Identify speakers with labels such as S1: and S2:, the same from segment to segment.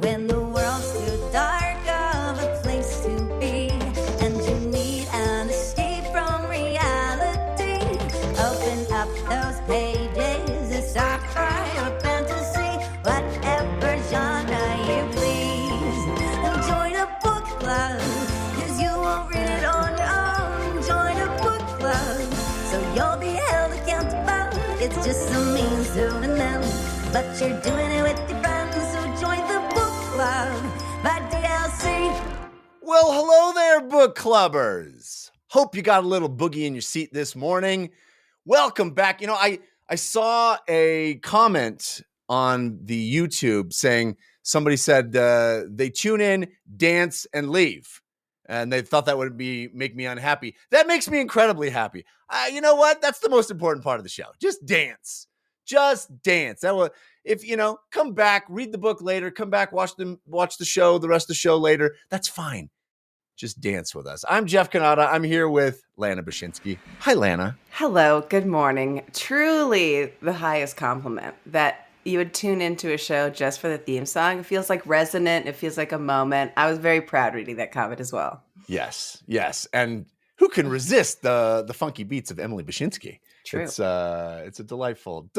S1: when the world's too dark of a place to be, and you need an escape from reality. Open up those pages, it's sci-fi or fantasy, whatever genre you please. And join a book club, 'cause you won't read it on your own. Join a book club, so you'll be held accountable. It's just a means to an end, but you're doing it with your friends, so join the book club by DLC.
S2: Well, hello there, book clubbers. Hope you got a little boogie in your seat this morning. Welcome back. You know, I saw a comment on the YouTube saying somebody said they tune in, dance, and leave. And they thought that would make me unhappy. That makes me incredibly happy. You know what? That's the most important part of the show. Just dance. Just dance. That will, if you know, come back, read the book later, come back, watch the show, the rest of the show later. That's fine. Just dance with us. I'm Jeff Kanata. I'm here with Lana Bashinsky. Hi, Lana.
S3: Hello, good morning. Truly the highest compliment that you would tune into a show just for the theme song. It feels like resonant. It feels like a moment. I was very proud reading that comment as well.
S2: Yes. And who can resist the funky beats of Emily Bashinsky?
S3: True.
S2: It's a delightful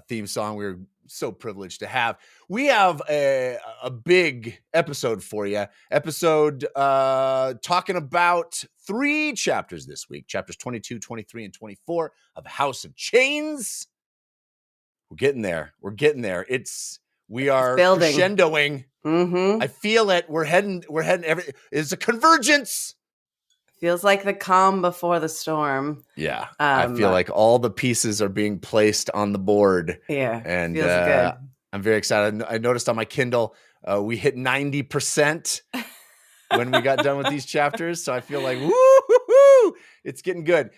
S2: theme song. We're so privileged to have. We have a big episode for you. Talking about 3 chapters this week. Chapters 22, 23, and 24 of House of Chains. We're getting there. We are
S3: building.
S2: crescendoing.
S3: Mm-hmm.
S2: I feel it. We're heading it's a convergence.
S3: Feels like the calm before the storm.
S2: Yeah. I feel like all the pieces are being placed on the board.
S3: Yeah.
S2: And
S3: feels good.
S2: I'm very excited. I noticed on my Kindle, we hit 90% when we got done with these chapters. So I feel like, woo-hoo-hoo, it's getting good.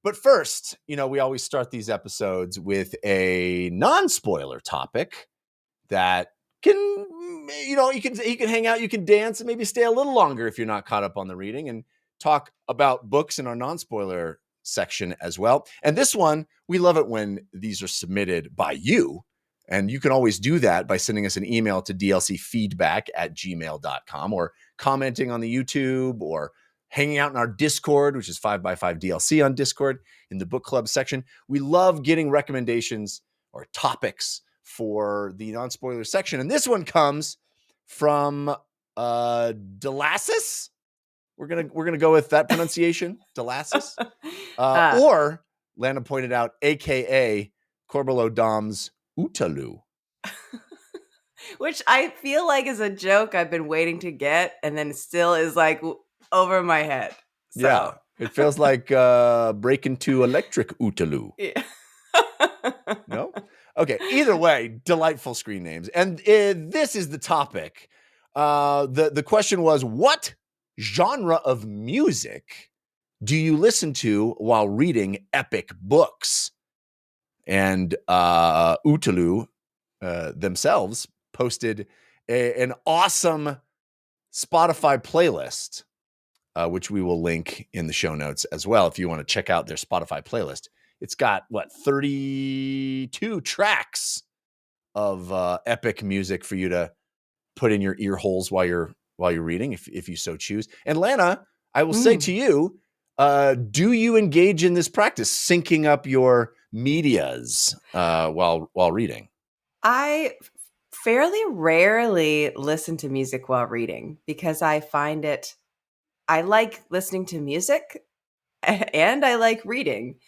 S2: But first, you know, we always start these episodes with a non-spoiler topic that can, you know, you can hang out, you can dance, and maybe stay a little longer if you're not caught up on the reading, and talk about books in our non-spoiler section as well. And this one, we love it when these are submitted by you. And you can always do that by sending us an email to dlcfeedback@gmail.com, or commenting on the YouTube, or hanging out in our Discord, which is 5x5 DLC on Discord in the book club section. We love getting recommendations or topics for the non-spoiler section. And this one comes from Delassus. We're gonna go with that pronunciation, Delassus. Or Lana pointed out, AKA Korbolo Dom's Ootooloo.
S3: Which I feel like is a joke I've been waiting to get, and then still is like over my head. So.
S2: Yeah, it feels like break into electric Ootooloo.
S3: Yeah.
S2: No? Okay, either way, delightful screen names. And this is the topic. The question was, what genre of music do you listen to while reading epic books? And Ootooloo themselves posted an awesome Spotify playlist, which we will link in the show notes as well if you want to check out their Spotify playlist. It's got, 32 tracks of epic music for you to put in your ear holes while you're reading, if you so choose. And Lana, I will say to you, do you engage in this practice, syncing up your medias while reading?
S3: I fairly rarely listen to music while reading because I find I like listening to music and I like reading.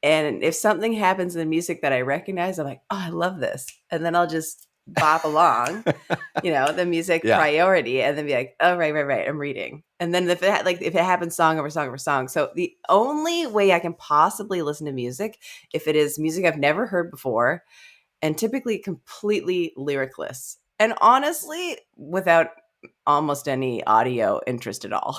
S3: And if something happens in the music that I recognize, I'm like, oh, I love this. And then I'll just bop along, the music priority, and then be like, oh, right. I'm reading. And then if it happens song over song over song. So the only way I can possibly listen to music, if it is music I've never heard before, and typically completely lyricless, and honestly, without almost any audio interest at all.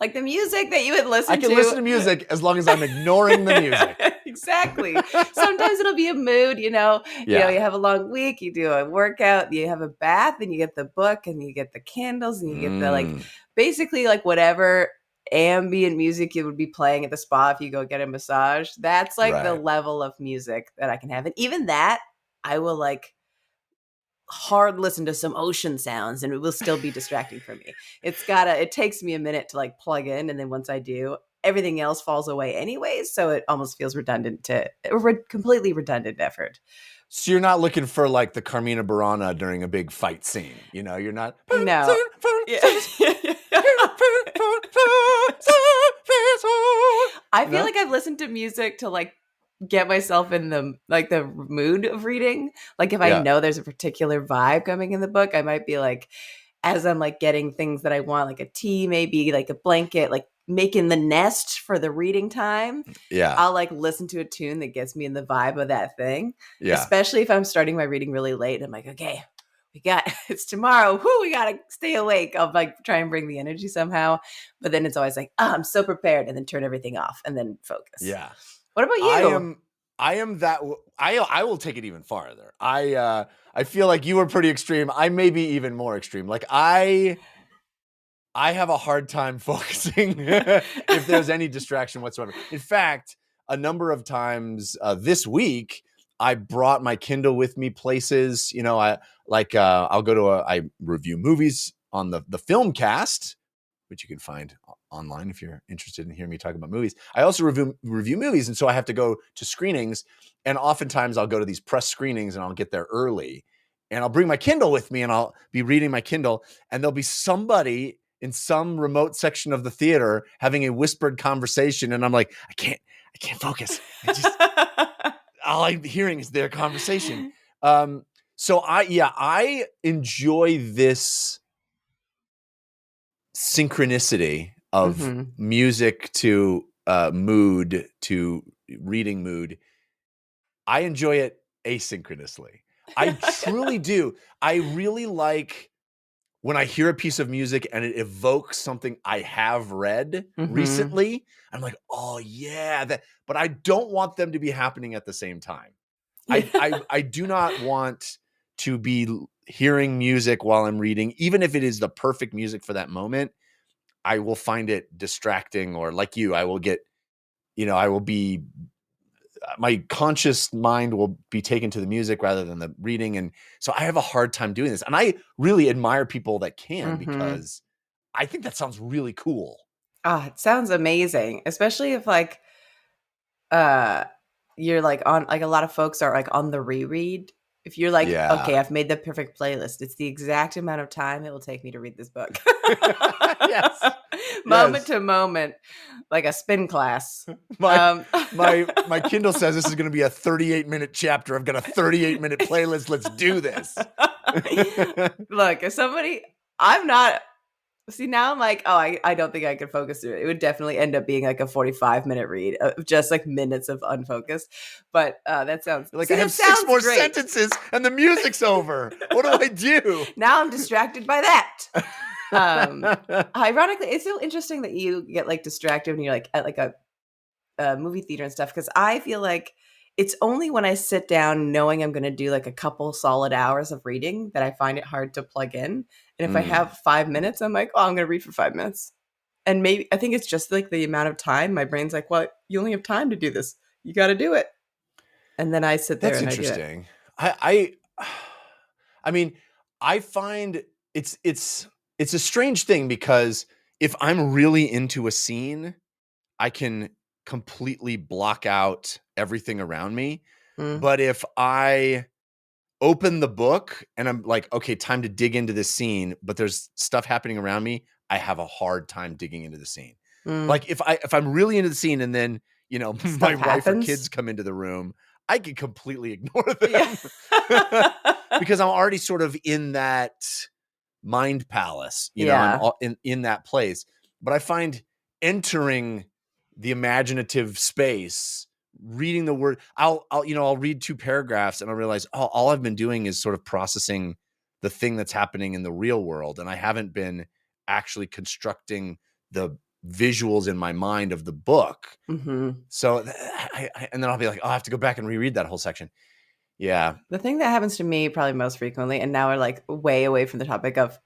S3: Like the music that you would listen to.
S2: I can listen to music as long as I'm ignoring the music.
S3: Exactly. Sometimes it'll be a mood, you have a long week, you do a workout, you have a bath, and you get the book, and you get the candles, and you get the basically whatever ambient music you would be playing at the spa if you go get a massage. That's the level of music that I can have. And even that, I will hard listen to some ocean sounds and it will still be distracting for me. It takes me a minute to like plug in. And then once I do, everything else falls away anyways. So it almost feels completely redundant effort.
S2: So you're not looking for like the Carmina Burana during a big fight scene. You're not.
S3: No. Yeah. I feel like I've listened to music to like get myself in the mood of reading. Like if I know there's a particular vibe coming in the book, I might be like, as I'm like getting things that I want, like a tea, maybe like a blanket, like making the nest for the reading time.
S2: Yeah.
S3: I'll like listen to a tune that gets me in the vibe of that thing.
S2: Yeah.
S3: Especially if I'm starting my reading really late. I'm like, okay, it's tomorrow. Whoo, we got to stay awake. I'll like try and bring the energy somehow. But then it's always like, I'm so prepared, and then turn everything off and then focus.
S2: Yeah.
S3: What about you?
S2: I am that. I will take it even farther. I feel like you were pretty extreme. I may be even more extreme. Like I have a hard time focusing if there's any distraction whatsoever. In fact, a number of times this week, I brought my Kindle with me places. I'll go to I review movies on the Filmcast, which you can find online if you're interested in hearing me talk about movies. I also review movies, and so I have to go to screenings, and oftentimes I'll go to these press screenings and I'll get there early, and I'll bring my Kindle with me and I'll be reading my Kindle, and there'll be somebody in some remote section of the theater having a whispered conversation, and I'm like, I can't focus. All I'm hearing is their conversation. So I enjoy this synchronicity of music to mood to reading mood. I enjoy it asynchronously. I truly do. I really like when I hear a piece of music and it evokes something I have read recently. I'm like, oh yeah, but I don't want them to be happening at the same time. I do not want to be hearing music while I'm reading, even if it is the perfect music for that moment. I will find it distracting, or like you, I will get, my conscious mind will be taken to the music rather than the reading. And so I have a hard time doing this. And I really admire people that can, because I think that sounds really cool.
S3: It sounds amazing, especially if like you're like on, like a lot of folks are like on the reread. If you're like, okay, I've made the perfect playlist. It's the exact amount of time it will take me to read this book.
S2: Yes.
S3: Moment to moment, like a spin class.
S2: My Kindle says this is going to be a 38-minute chapter. I've got a 38-minute playlist. Let's do this.
S3: Look, now I'm like, I don't think I could focus through it. It would definitely end up being like a 45-minute read of just like minutes of unfocused. But that sounds
S2: like I have 6 more sentences and the music's over. What do I do?
S3: Now I'm distracted by that. Ironically, it's so interesting that you get like distracted when you're like at like a movie theater and stuff, because I feel like it's only when I sit down knowing I'm going to do like a couple solid hours of reading that I find it hard to plug in. And if I have 5 minutes, I'm like, I'm going to read for 5 minutes. And maybe I think it's just like the amount of time. My brain's like, well, you only have time to do this. You got to do it. And then I sit there.
S2: That's interesting. I mean, I find it's a strange thing, because if I'm really into a scene, I can completely block out everything around me. But if I open the book and I'm like, okay, time to dig into this scene, but there's stuff happening around me, I have a hard time digging into the scene. Like if I'm really into the scene and then, my wife or kids come into the room, I can completely ignore them because I'm already sort of in that mind palace, I'm in that place. But I find entering the imaginative space, reading the word, I'll read 2 paragraphs and I'll realize, all I've been doing is sort of processing the thing that's happening in the real world. And I haven't been actually constructing the visuals in my mind of the book. So, and then I'll be like, I have to go back and reread that whole section. Yeah.
S3: The thing that happens to me probably most frequently, and now we're like way away from the topic of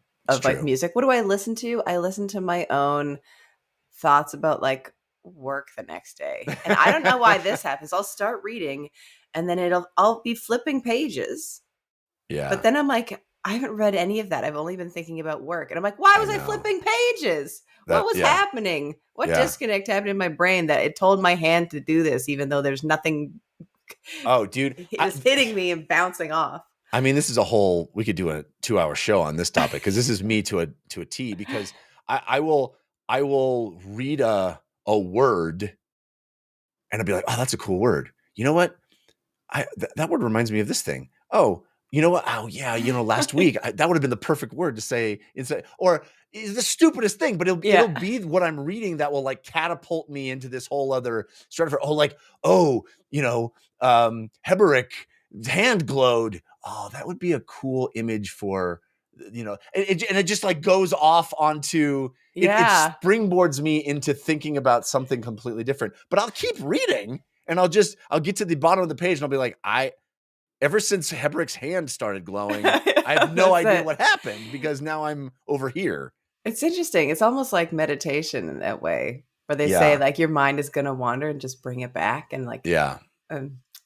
S3: like music. What do I listen to? I listen to my own thoughts about like work the next day. And I don't know why this happens. I'll start reading and then I'll be flipping pages
S2: Yeah.
S3: But then I'm like, I haven't read any of that. I've only been thinking about work. And I'm like, why was I
S2: know.
S3: flipping pages? What was happening? What disconnect happened in my brain that it told my hand to do this, even though there's nothing
S2: Oh, dude.
S3: just hitting me and bouncing off?
S2: I mean, this is we could do a 2-hour show on this topic because this is me to a T, because I will read a word and I'll be like, oh, that's a cool word. You know what? That word reminds me of this thing. Oh, you know what? Oh yeah, last week that would have been the perfect word to say inside, or is the stupidest thing, but it'll be what I'm reading that will like catapult me into this whole other stratosphere. Heberic hand glowed. Oh, that would be a cool image for, and it just like goes off onto it springboards me into thinking about something completely different. But I'll keep reading and I'll get to the bottom of the page and I'll be like, ever since Heberic's hand started glowing, I have no idea what happened, because now I'm over here.
S3: It's interesting. It's almost like meditation in that way, where they say like your mind is going to wander and just bring it back. And like,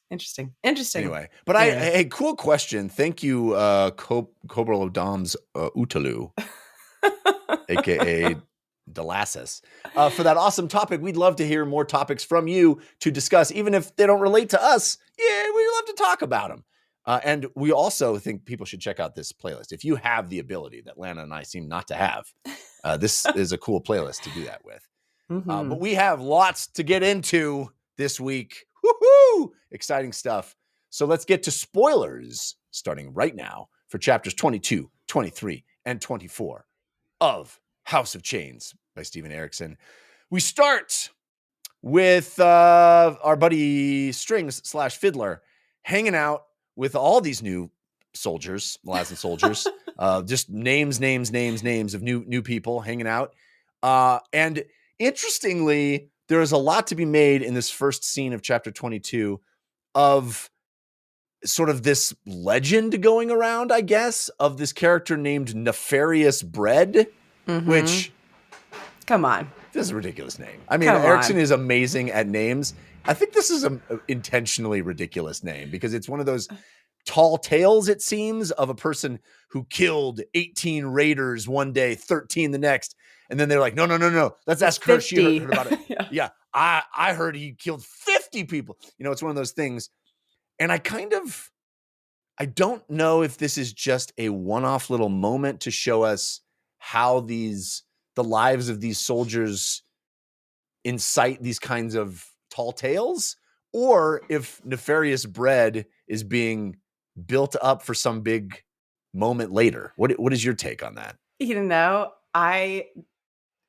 S3: interesting.
S2: Anyway, but hey, cool question. Thank you, Korbolo Dom's Ootooloo, aka Delassus, for that awesome topic. We'd love to hear more topics from you to discuss, even if they don't relate to us. Yeah, we'd love to talk about them. And we also think people should check out this playlist. If you have the ability that Lana and I seem not to have, this is a cool playlist to do that with.
S3: Mm-hmm.
S2: But we have lots to get into this week. Woohoo! Exciting stuff. So let's get to spoilers starting right now for chapters 22, 23, and 24 of House of Chains by Steven Erikson. We start with our buddy Strings / Fiddler hanging out with all these new soldiers, Malazan soldiers, just names of new people hanging out. And interestingly, there is a lot to be made in this first scene of chapter 22 of sort of this legend going around, I guess, of this character named Nefarious Bread, which,
S3: come on,
S2: this is a ridiculous name. I mean, Erikson is amazing at names. I think this is an intentionally ridiculous name because it's one of those tall tales, it seems, of a person who killed 18 raiders one day, 13 the next. And then they're like, no. Let's ask her. She heard about it. Yeah. I heard he killed 50 people. It's one of those things. And I don't know if this is just a one-off little moment to show us how the lives of these soldiers incite these kinds of tall tales, or if Nefarious Bread is being built up for some big moment later. What is your take on that?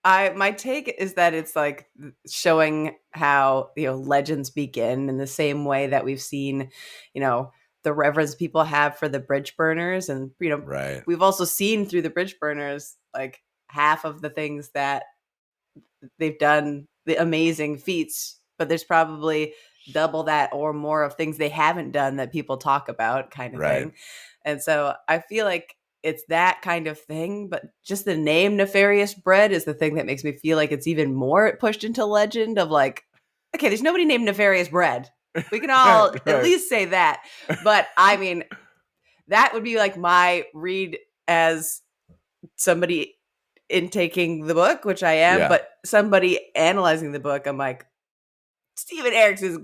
S3: My take is that it's like showing how, legends begin in the same way that we've seen, the reverence people have for the bridge burners. And,
S2: right.
S3: We've also seen through the bridge burners, like half of the things that they've done, the amazing feats, but there's probably double that or more of things they haven't done that people talk about, kind of thing. And so I feel like it's that kind of thing, but just the name Nefarious Bread is the thing that makes me feel like it's even more pushed into legend of like, okay, there's nobody named Nefarious Bread. We can all at least say that. But I mean, that would be like my read as somebody intaking the book, which I am, but somebody analyzing the book, I'm like, Steven Erikson is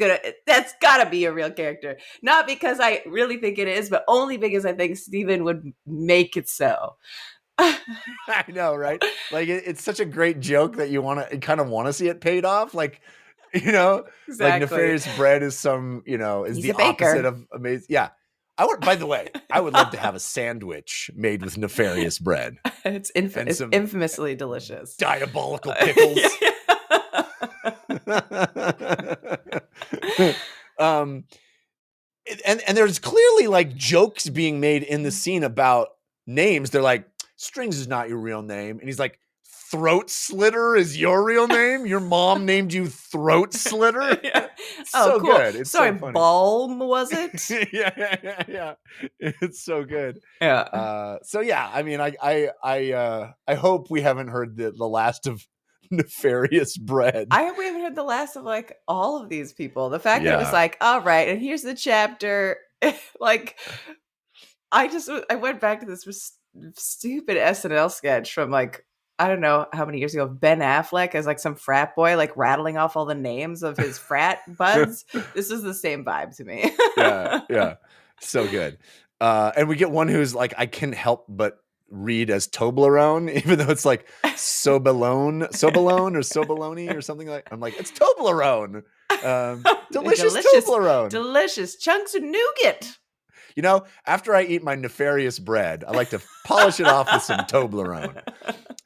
S3: that's gotta be a real character. Not because I really think it is, but only because I think Steven would make it so.
S2: I know, right? Like it's such a great joke that you kind of want to see it paid off. Like,
S3: exactly.
S2: Like Nefarious Bread is is the opposite of amazing. Yeah. By the way, I would love to have a sandwich made with Nefarious Bread.
S3: It's infamously delicious.
S2: Diabolical pickles. And there's clearly like jokes being made in the scene about names. They're like, Strings is not your real name. And he's like, Throat Slitter is your real name? Your mom named you Throat Slitter? So
S3: cool.
S2: Good. It's
S3: sorry,
S2: so funny.
S3: Balm, was it?
S2: yeah. It's so good.
S3: Yeah.
S2: So yeah, I mean, I hope we haven't heard the last of Nefarious Bread.
S3: I hope we haven't heard the last of like all of these people. The fact that it was like, all right, and here's the chapter. Like, I went back to this stupid SNL sketch from like, I don't know how many years ago, Ben Affleck as like some frat boy, like rattling off all the names of his frat buds. This is the same vibe to me.
S2: Yeah. So good. And we get one who's like, I can't help but read as Toblerone, even though it's like Sobalone or Sobalone or something like. I'm like, it's Toblerone. Delicious Toblerone.
S3: Delicious chunks of nougat.
S2: You know, after I eat my nefarious bread, I like to polish it off with some Toblerone.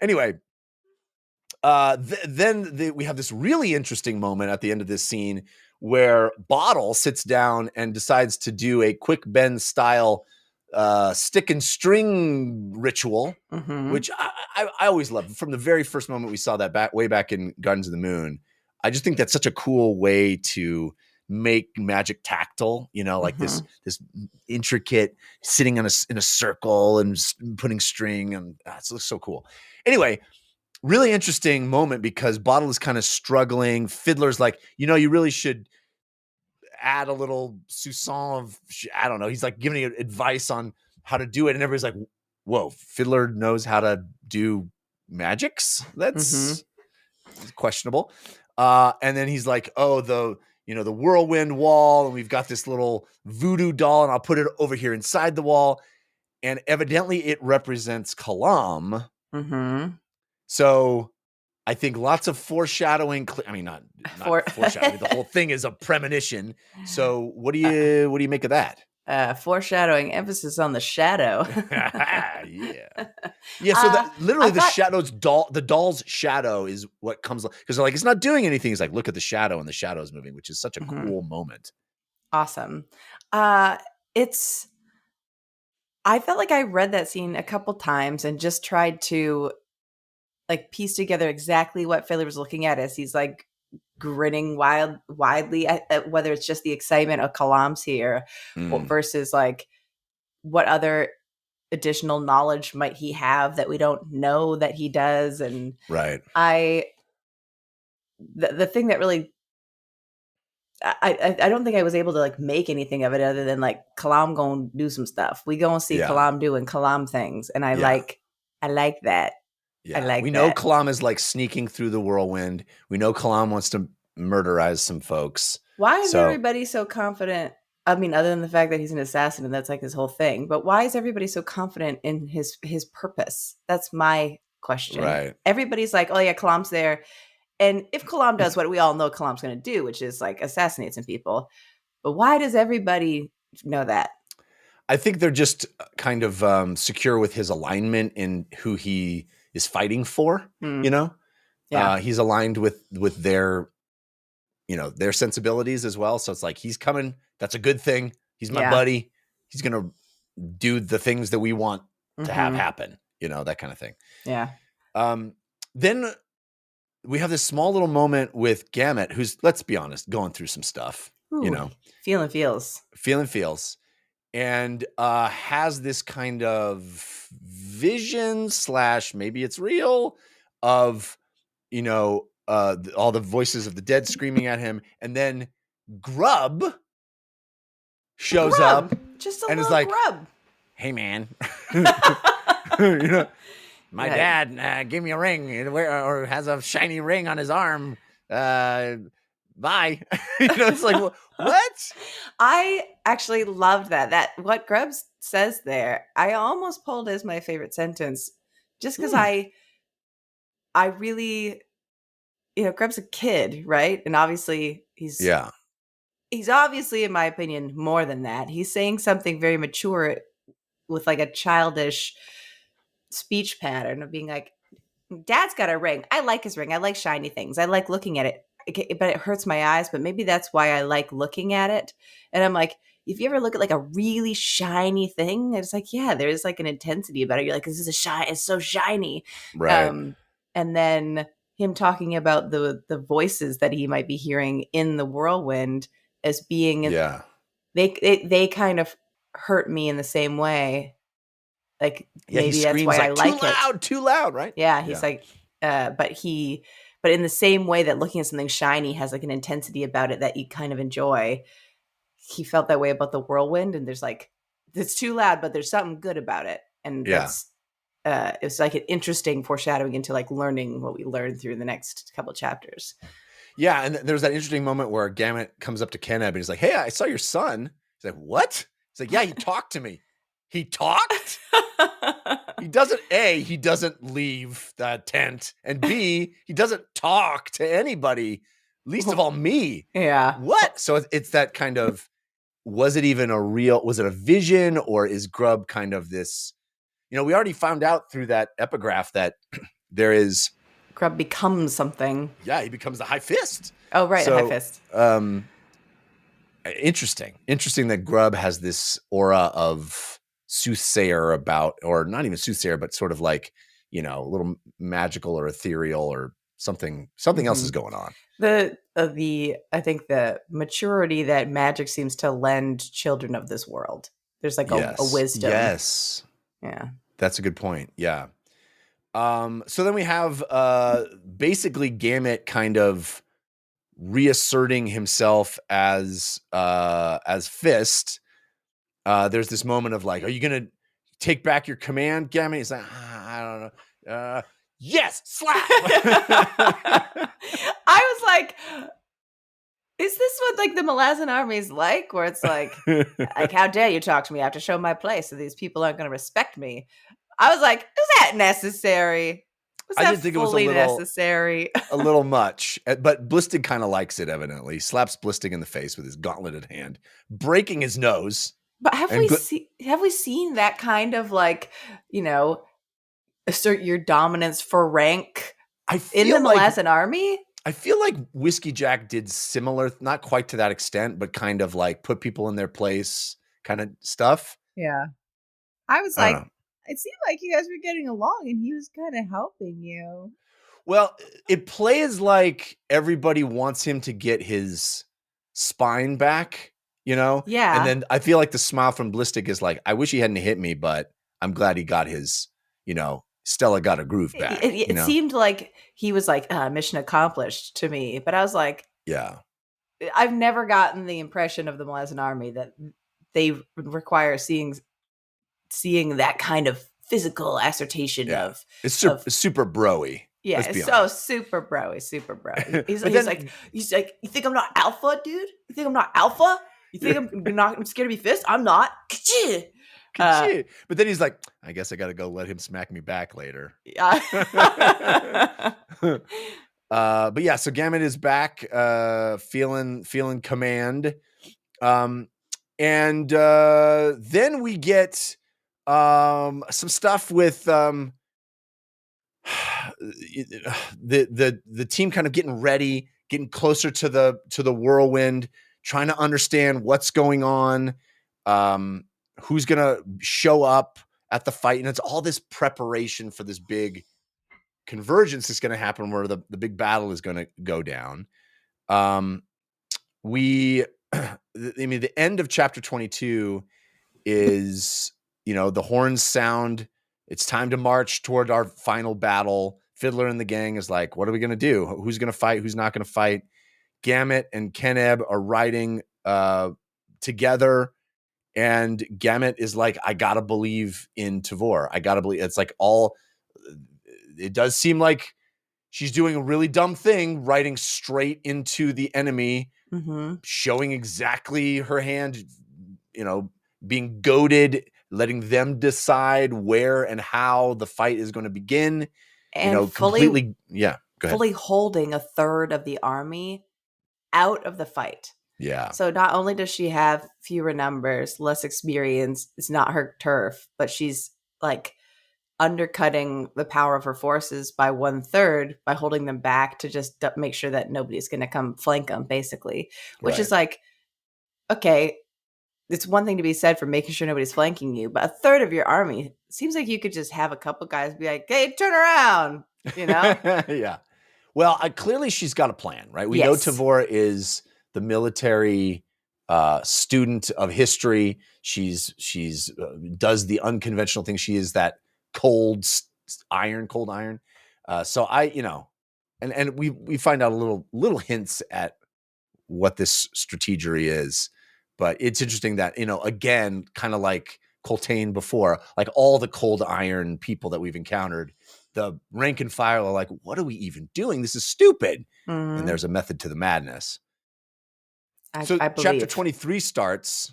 S2: Anyway, then we have this really interesting moment at the end of this scene where Bottle sits down and decides to do a Quick Ben style stick and string ritual, which I always loved. From the very first moment we saw that way back in Gardens of the Moon, I just think that's such a cool way to make magic tactile, you know, like this intricate sitting in a circle and putting string, and it looks so cool. Anyway, really interesting moment because Bottle is kind of struggling. Fiddler's like, you know, you really should add a little soupçon of, I don't know. He's like giving advice on how to do it. And everybody's like, whoa, Fiddler knows how to do magics? That's questionable. And then he's like, oh, the whirlwind wall. And we've got this little voodoo doll and I'll put it over here inside the wall. And evidently it represents Kalam. So I think lots of foreshadowing. I mean, not foreshadowing. The whole thing is a premonition. So what do you make of that?
S3: Foreshadowing, emphasis on the shadow.
S2: Yeah. So literally the doll's shadow is what comes, because they're like, it's not doing anything. He's like, look at the shadow, and the shadow is moving, which is such a cool moment.
S3: Awesome. I felt like I read that scene a couple times and just tried to like piece together exactly what Fiddler was looking at as he's like grinning widely at whether it's just the excitement of Kalam's here versus like what other additional knowledge might he have that we don't know that he does. And
S2: right.
S3: The thing that really, I don't think I was able to like make anything of it other than like Kalam gonna do some stuff. We gonna see Kalam doing Kalam things. And I like that.
S2: Yeah, we know Kalam is like sneaking through the whirlwind. We know Kalam wants to murderize some folks.
S3: Why is everybody so confident? I mean, other than the fact that he's an assassin and that's like his whole thing, but why is everybody so confident in his purpose? That's my question.
S2: Right.
S3: Everybody's like, oh yeah, Kalam's there. And if Kalam does what we all know Kalam's going to do, which is like assassinate some people, but why does everybody know that?
S2: I think they're just kind of secure with his alignment in who he is fighting for, you know? Yeah. He's aligned with their, their sensibilities as well. So it's like, he's coming. That's a good thing. He's my buddy. He's going to do the things that we want to have happen, that kind of thing.
S3: Yeah.
S2: Then we have this small little moment with Gamut, who's, let's be honest, going through some stuff,
S3: Feeling feels.
S2: And has this kind of vision / maybe it's real of, all the voices of the dead screaming at him. And then Grub shows up
S3: just
S2: and is like, Grub. Hey, man, my dad gave me a ring or has a shiny ring on his arm. Bye. It's like, what?
S3: I actually loved that what Grubbs says there. I almost pulled as my favorite sentence just because I really, Grubbs a kid, right? And obviously he's obviously, in my opinion, more than that. He's saying something very mature with like a childish speech pattern of being like, Dad's got a ring. I like his ring. I like shiny things. I like looking at it. But it hurts my eyes, but maybe that's why I like looking at it. And I'm like, if you ever look at like a really shiny thing, it's like, yeah, there's like an intensity about it. You're like, this is it's so shiny.
S2: Right.
S3: And then him talking about the voices that he might be hearing in the whirlwind as being, they kind of hurt me in the same way. Like maybe that's why I like it.
S2: Too loud, right?
S3: Yeah. He's like, but in the same way that looking at something shiny has like an intensity about it that you kind of enjoy, he felt that way about the whirlwind. And there's like it's too loud, but there's something good about it. And
S2: Yeah.
S3: that's it's like an interesting foreshadowing into like learning what we learned through the next couple chapters.
S2: Yeah, and there's that interesting moment where Gamut comes up to Keneb and he's like, "Hey, I saw your son." He's like, "What?" He's like, "Yeah, he talked to me." He talked? He doesn't leave the tent, and B, he doesn't talk to anybody, least of all me.
S3: Yeah.
S2: What? So it's that kind of, was it a vision, or is Grub kind of this, we already found out through that epigraph that there is,
S3: Grub becomes something.
S2: yeah, he becomes the High Fist.
S3: Oh, right,
S2: So,
S3: High Fist.
S2: Interesting that Grub has this aura of soothsayer about, or not even soothsayer, but sort of like, a little magical or ethereal or something else is going on.
S3: I think the maturity that magic seems to lend children of this world. There's like a wisdom.
S2: Yes.
S3: Yeah.
S2: That's a good point. Yeah. So then we have basically Gamut kind of reasserting himself as Fist. There's this moment of like, are you gonna take back your command, Gamut? He's like, I don't know. Yes, slap.
S3: I was like, is this what like the Malazan army is like? Where it's like how dare you talk to me? I have to show my place, so these people aren't going to respect me. I was like, is that necessary?
S2: I didn't think it was
S3: necessary.
S2: A little much, but Blistig kind of likes it. Evidently, slaps Blistig in the face with his gauntleted hand, breaking his nose.
S3: But have we seen that kind of like, assert your dominance for rank in the Malazan army?
S2: I feel like Whiskey Jack did similar, not quite to that extent, but kind of like put people in their place kind of stuff.
S3: Yeah. I was like, it seemed like you guys were getting along and he was kind of helping you.
S2: Well, it plays like everybody wants him to get his spine back, Yeah. And then I feel like the smile from Blistig is like, I wish he hadn't hit me, but I'm glad he got his, Stella got a groove back.
S3: It seemed like he was like, mission accomplished to me. But I was like,
S2: yeah,
S3: I've never gotten the impression of the Malazan army that they require seeing that kind of physical assertion of.
S2: It's super broy.
S3: Yeah, it's so super broy. He's like, you think I'm not alpha, dude? You think I'm not alpha? You think I'm scared to be Fist? I'm not.
S2: But then he's like, I guess I got to go let him smack me back later.
S3: Yeah.
S2: But yeah, so Gamut is back, feeling command. And then we get some stuff with the team kind of getting ready, getting closer to the whirlwind, trying to understand what's going on, who's gonna show up at the fight, and it's all this preparation for this big convergence that's going to happen where the big battle is going to go down. The end of chapter 22 is, the horns sound. It's time to march toward our final battle. Fiddler and the gang is like, what are we going to do? Who's going to fight? Who's not going to fight? Gamut and Keneb are riding together. And Gamut is like, I got to believe in Tavor. I got to believe. It's like it does seem like she's doing a really dumb thing, riding straight into the enemy, showing exactly her hand, being goaded, letting them decide where and how the fight is going to begin.
S3: And
S2: completely, go ahead.
S3: Fully holding a third of the army out of the fight.
S2: Yeah.
S3: So not only does she have fewer numbers, less experience, it's not her turf, but she's like undercutting the power of her forces by 1/3 by holding them back to just make sure that nobody's going to come flank them, basically. Which is like, okay, it's one thing to be said for making sure nobody's flanking you, but a third of your army seems like you could just have a couple guys be like, hey, turn around,
S2: Yeah. Well, clearly she's got a plan, right? We know Tavor is the military student of history. She's does the unconventional thing. She is that cold iron. So and we find out little hints at what this strategery is. But it's interesting that, again, kind of like Coltane before, like all the cold iron people that we've encountered, the rank and file are like, what are we even doing? This is stupid.
S3: Mhm.
S2: And there's a method to the madness.
S3: I
S2: Chapter
S3: believe.
S2: 23 starts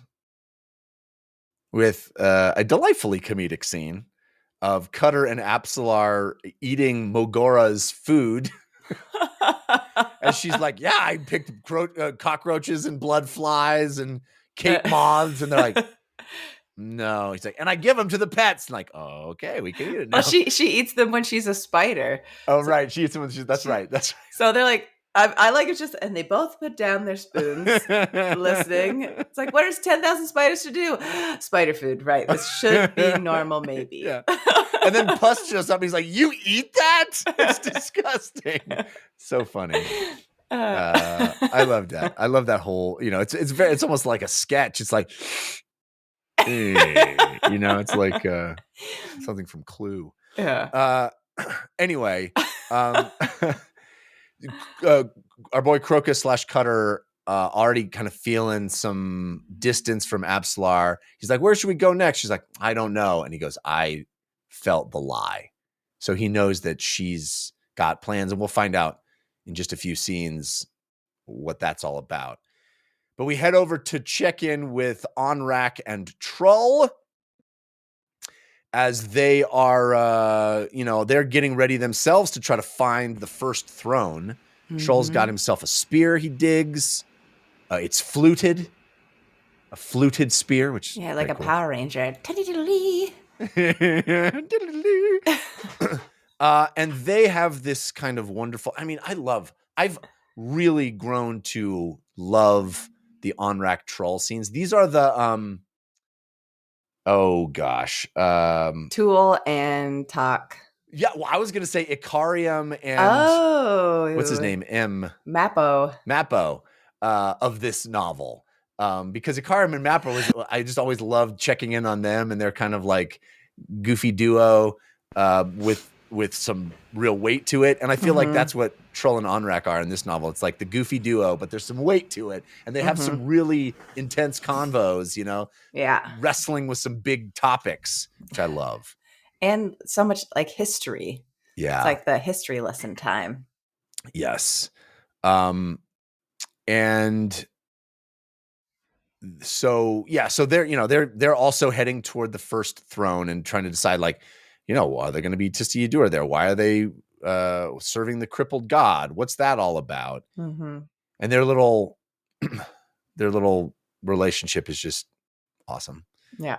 S2: with a delightfully comedic scene of Cutter and Apsalar eating Mogora's food. And she's like, yeah, I picked cockroaches and blood flies and Cape moths. And they're like, no. He's like, and I give them to the pets. And like, oh, okay, we can eat it now.
S3: Well, she eats them when she's a spider.
S2: Oh, so, right. She eats them when that's right. That's right.
S3: So they're like, I like it and they both put down their spoons listening. It's like, what is 10,000 spiders to do? Spider food, right? This should be normal, maybe.
S2: Yeah. And then Puss shows up and he's like, you eat that? It's disgusting. So funny. I love that. I love that whole, it's almost like a sketch. It's like, it's like something from Clue.
S3: Yeah.
S2: Anyway, our boy Crocus / Cutter already kind of feeling some distance from Apsalar. He's like, where should we go next? She's like, I don't know. And he goes, I felt the lie. So he knows that she's got plans, and we'll find out in just a few scenes what that's all about. But we head over to check in with Onrak and Trull as they are, they're getting ready themselves to try to find the first throne. Mm-hmm. Trull's got himself a spear he digs. It's fluted. A fluted spear, which
S3: is like a
S2: cool.
S3: Power Ranger.
S2: And they have this kind of wonderful, I've really grown to love the Onrak Trull scenes. These are the
S3: Tool and Talk.
S2: Yeah, well, I was gonna say Icarium and what's his name? Mappo of this novel. Because Icarium and Mappo I just always loved checking in on them, and they're kind of like goofy duo with some real weight to it. And I feel like that's what Trull and Onrak are in this novel. It's like the goofy duo, but there's some weight to it. And they have some really intense convos, wrestling with some big topics, which I love.
S3: And so much like history.
S2: Yeah.
S3: It's like the history lesson time.
S2: Yes. And so they're also heading toward the first throne and trying to decide, like, are they going to be Tistiyadura there? Why are they serving the crippled god? What's that all about? Mm-hmm. And their little relationship is just awesome.
S3: Yeah.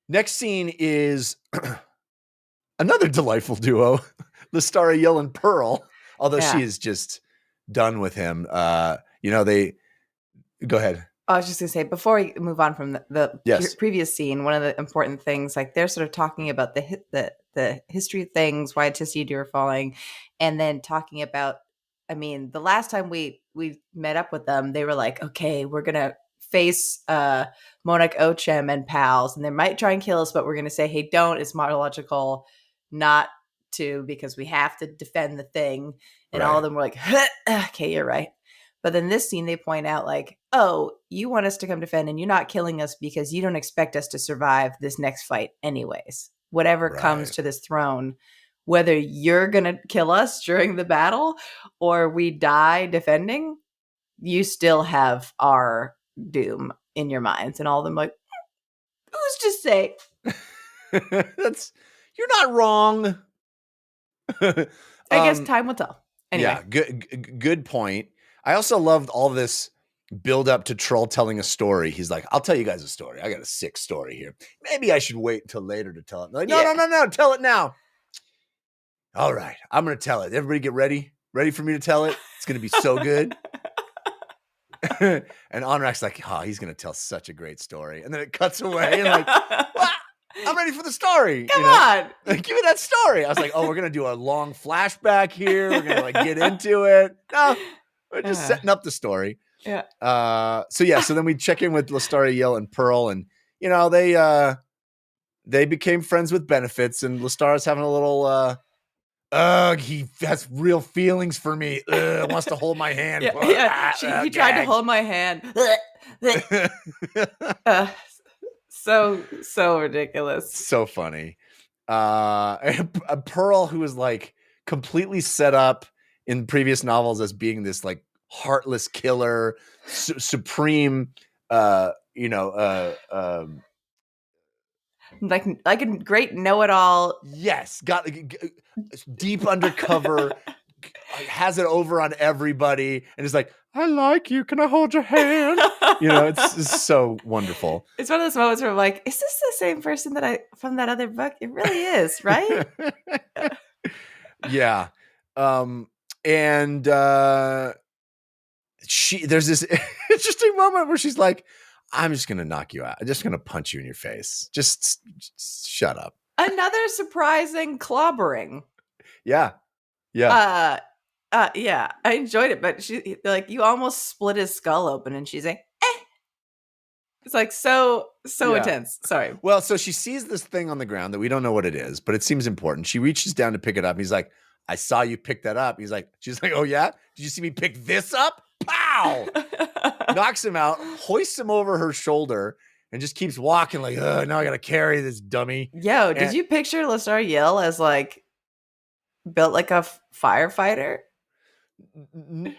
S2: Next scene is another delightful duo, Lestariel and Pearl, although she is just done with him. They go ahead.
S3: I was just going to say, before we move on from the previous scene, one of the important things, like they're sort of talking about the history of things, why Tistiyadura are falling, and then talking about, the last time we met up with them, they were like, okay, we're going to face Monarch Ochem and pals, and they might try and kill us, but we're going to say, hey, don't. It's more logical not to, because we have to defend the thing. And all of them were like, okay, you're right. But then this scene, they point out like, oh, you want us to come defend and you're not killing us because you don't expect us to survive this next fight anyways. Whatever comes to this throne, whether you're going to kill us during the battle or we die defending, you still have our doom in your minds. And all of them like, who's to say?
S2: You're not wrong.
S3: I guess time will tell. Anyway.
S2: Yeah, good point. I also loved all this build up to Trull telling a story. He's like, I'll tell you guys a story. I got a sick story here. Maybe I should wait until later to tell it. Like, no, tell it now. All right, I'm going to tell it. Everybody get ready. Ready for me to tell it? It's going to be so good. And Onrak's like, he's going to tell such a great story. And then it cuts away and like, what? I'm ready for the story.
S3: Come on.
S2: Like, give me that story. I was like, we're going to do a long flashback here. We're going to like get into it. No, we're just setting up the story.
S3: Yeah.
S2: So then we check in with Lestariel and Pearl, and they became friends with benefits, and Lestara's having a little he has real feelings for me. Wants to hold my hand.
S3: He tried to hold my hand. Uh, so ridiculous.
S2: So funny. A Pearl who is like completely set up in previous novels as being this like heartless killer, supreme,
S3: Like a great know-it-all.
S2: yes, got deep undercover, has it over on everybody, and is like, I like you. Can I hold your hand? It's so wonderful.
S3: It's one of those moments where I'm like, is this the same person from that other book? It really is, right?
S2: Yeah. And there's this interesting moment where she's like, I'm just gonna knock you out. I'm just gonna punch you in your face. Just shut up.
S3: Another surprising clobbering.
S2: Yeah.
S3: Yeah, I enjoyed it, but she like you almost split his skull open, and she's like, eh. It's like so intense. Sorry.
S2: Well, so she sees this thing on the ground that we don't know what it is, but it seems important. She reaches down to pick it up. He's like, I saw you pick that up. She's like, oh yeah? Did you see me pick this up? Pow! Knocks him out, hoists him over her shoulder, and just keeps walking like, now I gotta carry this dummy.
S3: Yo, did you picture Lestar Yell as like built like a firefighter?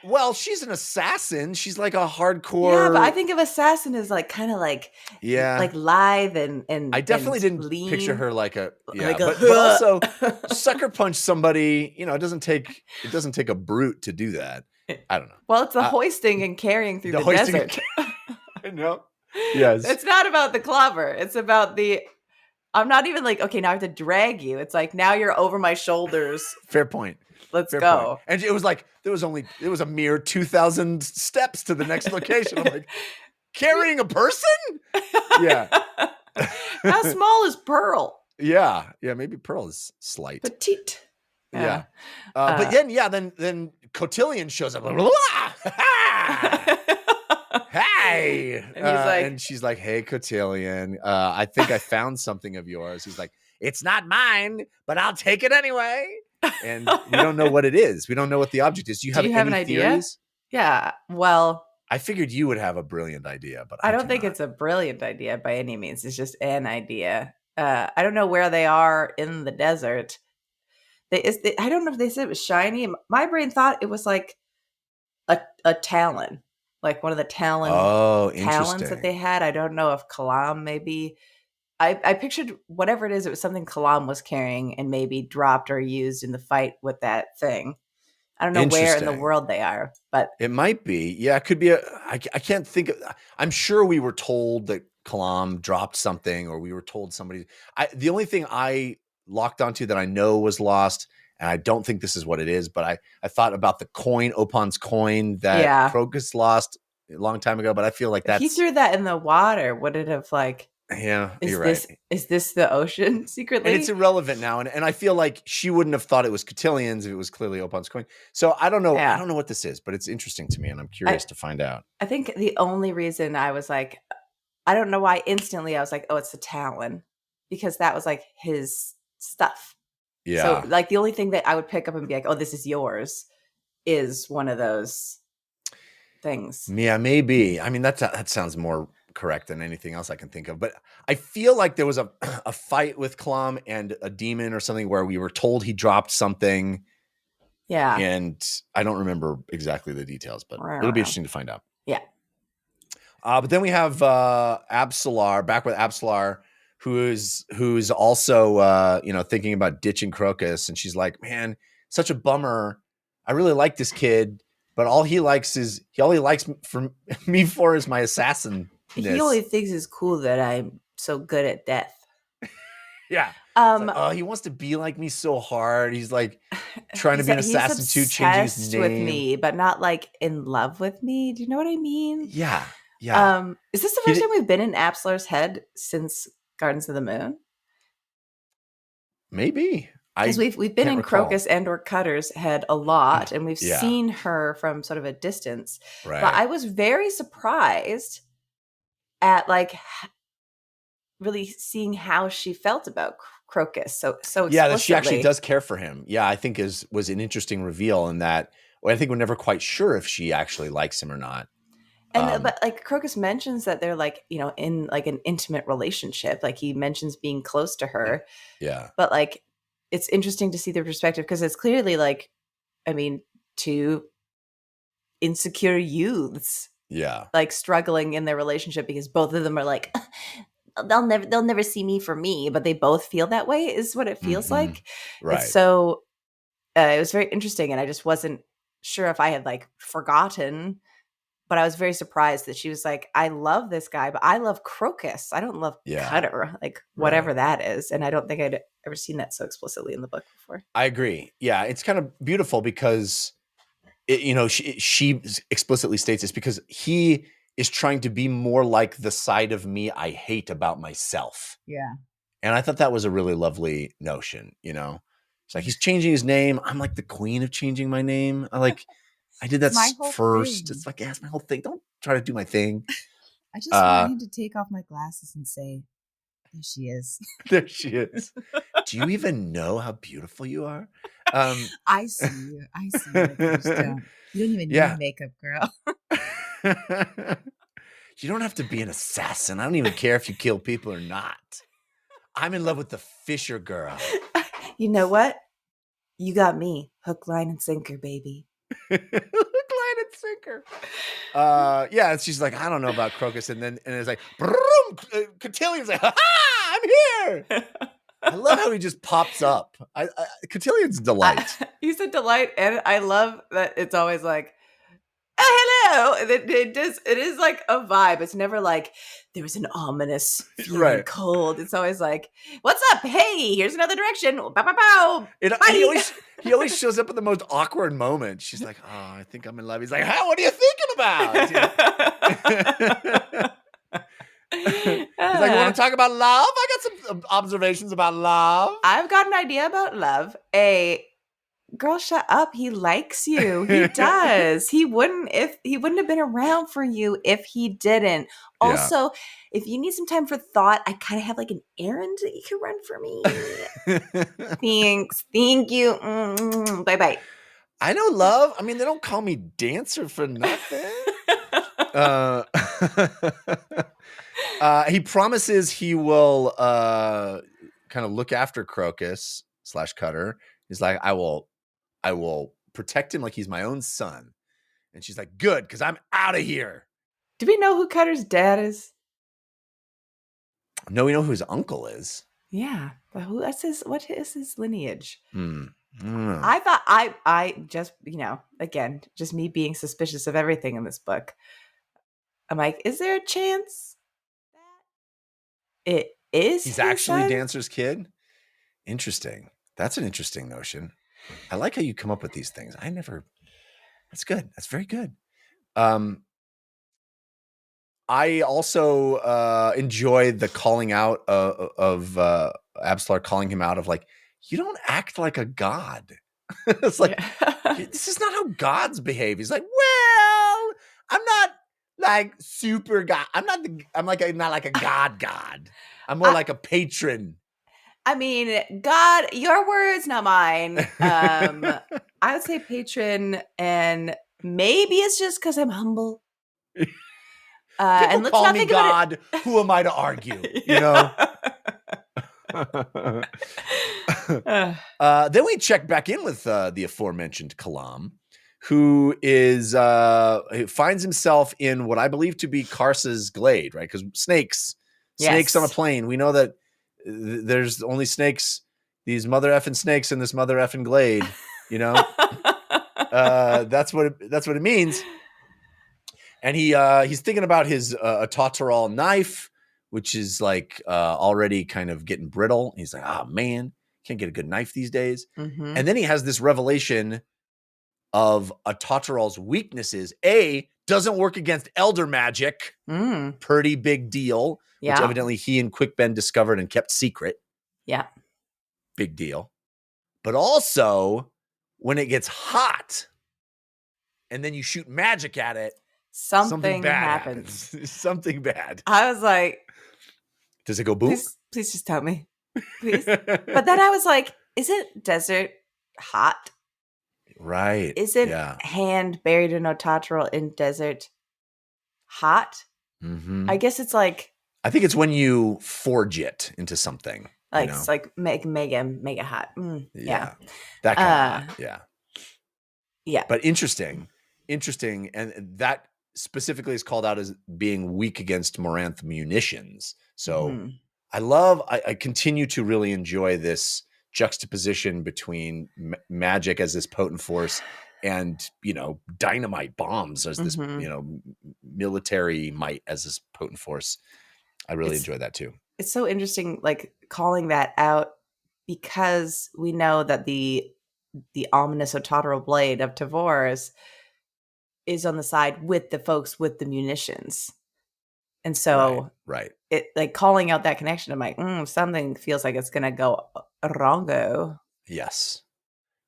S2: Well, she's an assassin. She's like a hardcore.
S3: Yeah, but I think of assassin as like kind of like like lithe and
S2: I definitely didn't
S3: lean.
S2: picture her like a
S3: but
S2: also sucker punch somebody. It doesn't take a brute to do that. I don't know.
S3: Well, it's the hoisting and carrying through the desert.
S2: I know. Yes,
S3: it's not about the clobber. It's about the. I'm not even like, okay, now I have to drag you. It's like, now you're over my shoulders.
S2: Fair point.
S3: Let's go.
S2: Point. And it was like, it was a mere 2,000 steps to the next location. I'm like, carrying a person? Yeah.
S3: How small is Pearl?
S2: Yeah. Yeah. Maybe Pearl is slight.
S3: Petite.
S2: Yeah. But then Cotillion shows up. Hey,
S3: and he's like,
S2: and she's like, hey, Cotillion, I think I found something of yours. He's like, it's not mine, but I'll take it anyway. And we don't know what it is. We don't know what the object is. Do you have
S3: an idea?
S2: Theories?
S3: Yeah. Well,
S2: I figured you would have a brilliant idea, but
S3: I don't think it's a brilliant idea by any means. It's just an idea. I don't know where they are in the desert. I don't know if they said it was shiny. My brain thought it was like a talon. Like one of the talons that they had. I don't know if Kalam maybe. I pictured whatever it is. It was something Kalam was carrying and maybe dropped or used in the fight with that thing. I don't know where in the world they are, but
S2: it might be. Yeah, it could be. I can't think of. I'm sure we were told that Kalam dropped something, or we were told somebody. The only thing I locked onto that I know was lost, and I don't think this is what it is, but I thought about the coin, Opon's coin that Crocus lost a long time ago, but I feel like
S3: he threw that in the water. Would it have like...
S2: Yeah, you're right.
S3: Is this the ocean secretly?
S2: And it's irrelevant now, and I feel like she wouldn't have thought it was Cotillion's if it was clearly Opon's coin. So I don't know. Yeah. I don't know what this is, but it's interesting to me, and I'm curious to find out.
S3: I think the only reason I was like, I don't know why instantly I was like, oh, it's the Talon, because that was like his stuff.
S2: Yeah.
S3: So like the only thing that I would pick up and be like, oh, this is yours, is one of those things.
S2: Yeah, maybe. I mean, that sounds more correct than anything else I can think of, but I feel like there was a fight with Klum and a demon or something where we were told he dropped something.
S3: Yeah.
S2: And I don't remember exactly the details, but it'll be interesting to find out.
S3: Yeah.
S2: But then we have Absolar, back with Absolar, who's also thinking about ditching Crocus, and she's like, man, such a bummer. I really like this kid, but all he likes is for me is my assassin.
S3: He only thinks it's cool that I'm so good at death.
S2: Yeah. Like, he wants to be like me so hard. He's like trying to be an assassin too, changing his name.
S3: With me, but not like in love with me. Do you know what I mean?
S2: Yeah. Yeah.
S3: Is this the first time we've been in Absolar's head since Gardens of the Moon?
S2: Maybe.
S3: Because we've been in Crocus and or Cutter's head a lot, and we've seen her from sort of a distance.
S2: Right.
S3: But I was very surprised at like really seeing how she felt about Crocus so explicitly.
S2: Yeah, that she actually does care for him. Yeah, I think was an interesting reveal in that. Well, I think we're never quite sure if she actually likes him or not.
S3: And but like Crocus mentions that they're like, in like an intimate relationship. Like he mentions being close to her.
S2: Yeah.
S3: But like it's interesting to see their perspective because it's clearly like, two insecure youths
S2: Yeah.
S3: like struggling in their relationship because both of them are like they'll never see me for me, but they both feel that way is what it feels like.
S2: Right.
S3: It's so it was very interesting, and I just wasn't sure if I had like forgotten, but I was very surprised that she was like, I love this guy, but I love Crocus. I don't love Cutter, like whatever that is. And I don't think I'd ever seen that so explicitly in the book before.
S2: I agree. Yeah, it's kind of beautiful because she explicitly states this because he is trying to be more like the side of me I hate about myself.
S3: Yeah.
S2: And I thought that was a really lovely notion, It's like he's changing his name. I'm like the queen of changing my name. I did that first.
S4: Thing.
S2: It's like, yeah, it's my whole thing. Don't try to do my thing.
S4: I just want him to take off my glasses and say, there she is.
S2: There she is. Do you even know how beautiful you are?
S4: I see you. I see you. You just don't. You don't even need makeup, girl.
S2: You don't have to be an assassin. I don't even care if you kill people or not. I'm in love with the Fisher girl.
S3: You know what? You got me. Hook, line, and sinker, baby.
S2: Hook, line, and sinker. And she's like, I don't know about Crocus. And it's like, Cotillion's like, ha-ha, I'm here. I love how he just pops up. Cotillion's a delight.
S3: He's a delight. And I love that it's always like, oh, hello. It is like a vibe. It's never like there was an ominous feeling cold. It's always like, what's up? Hey, here's another direction. Bow, bow, bow.
S2: He always shows up at the most awkward moment. She's like, oh, I think I'm in love. He's like, what are you thinking about? He's like, you want to talk about love? I got some observations about love.
S3: I've got an idea about love. Girl, shut up. He likes you. He does. He wouldn't have been around for you if he didn't. Also, if you need some time for thought, I kind of have like an errand that you can run for me. Thanks. Thank you. Bye-bye.
S2: I know love. I mean, they don't call me Dancer for nothing. He promises he will kind of look after Crocus / Cutter. He's like, I will protect him like he's my own son. And she's like, good, because I'm out of here.
S3: Do we know who Cutter's dad is?
S2: No, we know who his uncle is.
S3: Yeah. But what is his lineage?
S2: I
S3: thought I just, again, just me being suspicious of everything in this book. I'm like, is there a chance that it is
S2: he's actually
S3: son?
S2: Dancer's kid? Interesting. That's an interesting notion. I like how you come up with these things. That's good. That's very good. I also enjoy the calling out of Absalar calling him out of like, you don't act like a god. It's like, this is not how gods behave. He's like, well, I'm not like super god. I'm not like a god. I'm more like a patron.
S3: I mean, God, your words, not mine. I would say patron, and maybe it's just because I'm humble. And let's
S2: call
S3: not
S2: me
S3: think
S2: God.
S3: About it.
S2: Who am I to argue? Then we check back in with the aforementioned Kalam, who is finds himself in what I believe to be Karsa's glade, right? Because snakes on a plane. We know that there's only snakes, these mother effing snakes in this mother effing glade. That's what it means. And he's thinking about his Tataral knife, which is like already kind of getting brittle. He's like, oh man, can't get a good knife these days.
S3: Mm-hmm.
S2: And then he has this revelation of a Tataral's weaknesses. Doesn't work against elder magic. Pretty big deal. Which evidently he and Quick Ben discovered and kept secret.
S3: Yeah.
S2: Big deal. But also, when it gets hot and then you shoot magic at it, something bad happens. Something bad.
S3: I was like,
S2: does it go boom?
S3: Please just tell me. Please. But then I was like, isn't desert hot?
S2: Right.
S3: Isn't hand buried in Otatral in desert hot.
S2: Mm-hmm.
S3: I guess it's like
S2: I think it's when you forge it into something.
S3: it's like mega hot. Yeah.
S2: That kind of hot. Yeah.
S3: Yeah.
S2: But interesting. And that specifically is called out as being weak against Moranth munitions. So I continue to really enjoy this juxtaposition between magic as this potent force and, dynamite bombs as this, military might as this potent force. I really enjoy that too.
S3: It's so interesting, like calling that out, because we know that the ominous Otaro blade of Tavor is on the side with the folks with the munitions. And so
S2: right.
S3: It like calling out that connection. I'm like, something feels like it's going to go wrongo.
S2: Yes.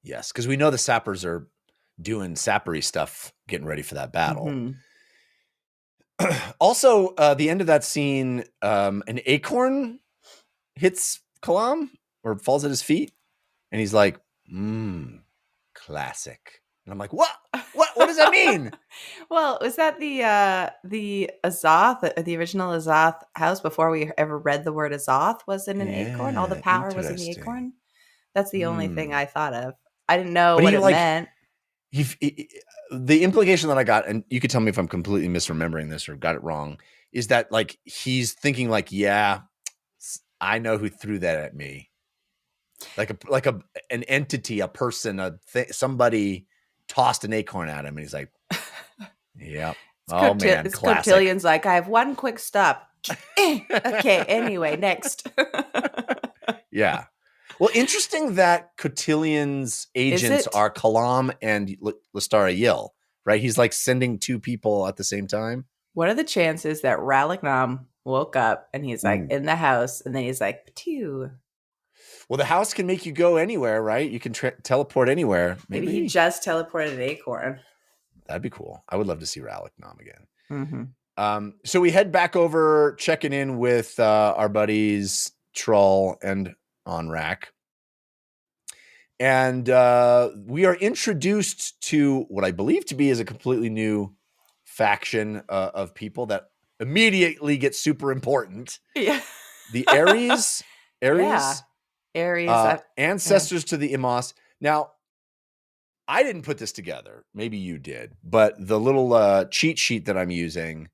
S2: Because we know the sappers are doing sappery stuff, getting ready for that battle. Also, the end of that scene, an acorn hits Kalam or falls at his feet, and he's like, classic. And I'm like, what does that mean?
S3: Well, was that the Azoth, the original Azoth house before we ever read the word Azoth was in an acorn? All the power was in the acorn? That's the only thing I thought of. I didn't know what it meant.
S2: The implication that I got, and you could tell me if I'm completely misremembering this or got it wrong, is that like he's thinking like, yeah, I know who threw that at me. Like an entity, a person, somebody tossed an acorn at him, and he's like, "Yep, oh man, classic."
S3: Cotillion's like, I have one quick stop. Okay, anyway, next.
S2: Yeah. Well, interesting that Cotillion's agents are Kalam and Lestara Yil, right? He's like sending two people at the same time.
S3: What are the chances that Ralik-Nam woke up and he's like in the house, and then he's like, Pew.
S2: Well, the house can make you go anywhere, right? You can teleport anywhere.
S3: Maybe he just teleported an acorn.
S2: That'd be cool. I would love to see Ralik-Nam again. So we head back over, checking in with our buddies Troll and Onrak. And we are introduced to what I believe to be is a completely new faction of people that immediately get super important.
S3: Yeah.
S2: The Aries.
S3: Yeah. Aries.
S2: Ancestors to the Imas. Now, I didn't put this together. Maybe you did. But the little cheat sheet that I'm using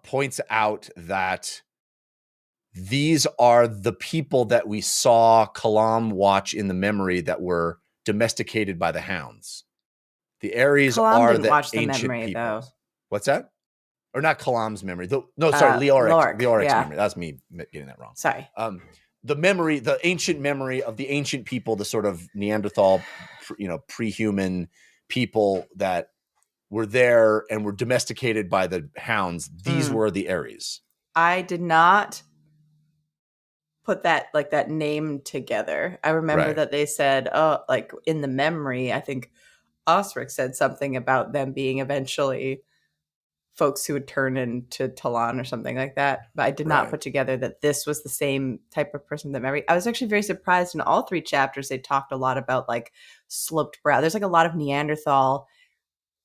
S2: points out that these are the people that we saw Kalam watch in the memory that were domesticated by the hounds. The Aries are the ancient people. Though. What's that? Or not Kalam's memory. Leoric's memory. That's me getting that wrong.
S3: Sorry.
S2: The memory, the ancient memory of the ancient people, the sort of Neanderthal, pre-human people that were there and were domesticated by the hounds. These were the Aries.
S3: I did not put that name together. I remember that they said, in the memory, I think Osric said something about them being eventually folks who would turn into Talon or something like that. But I did not put together that this was the same type of person that Mary. I was actually very surprised in all three chapters. They talked a lot about like sloped brow. There's like a lot of Neanderthal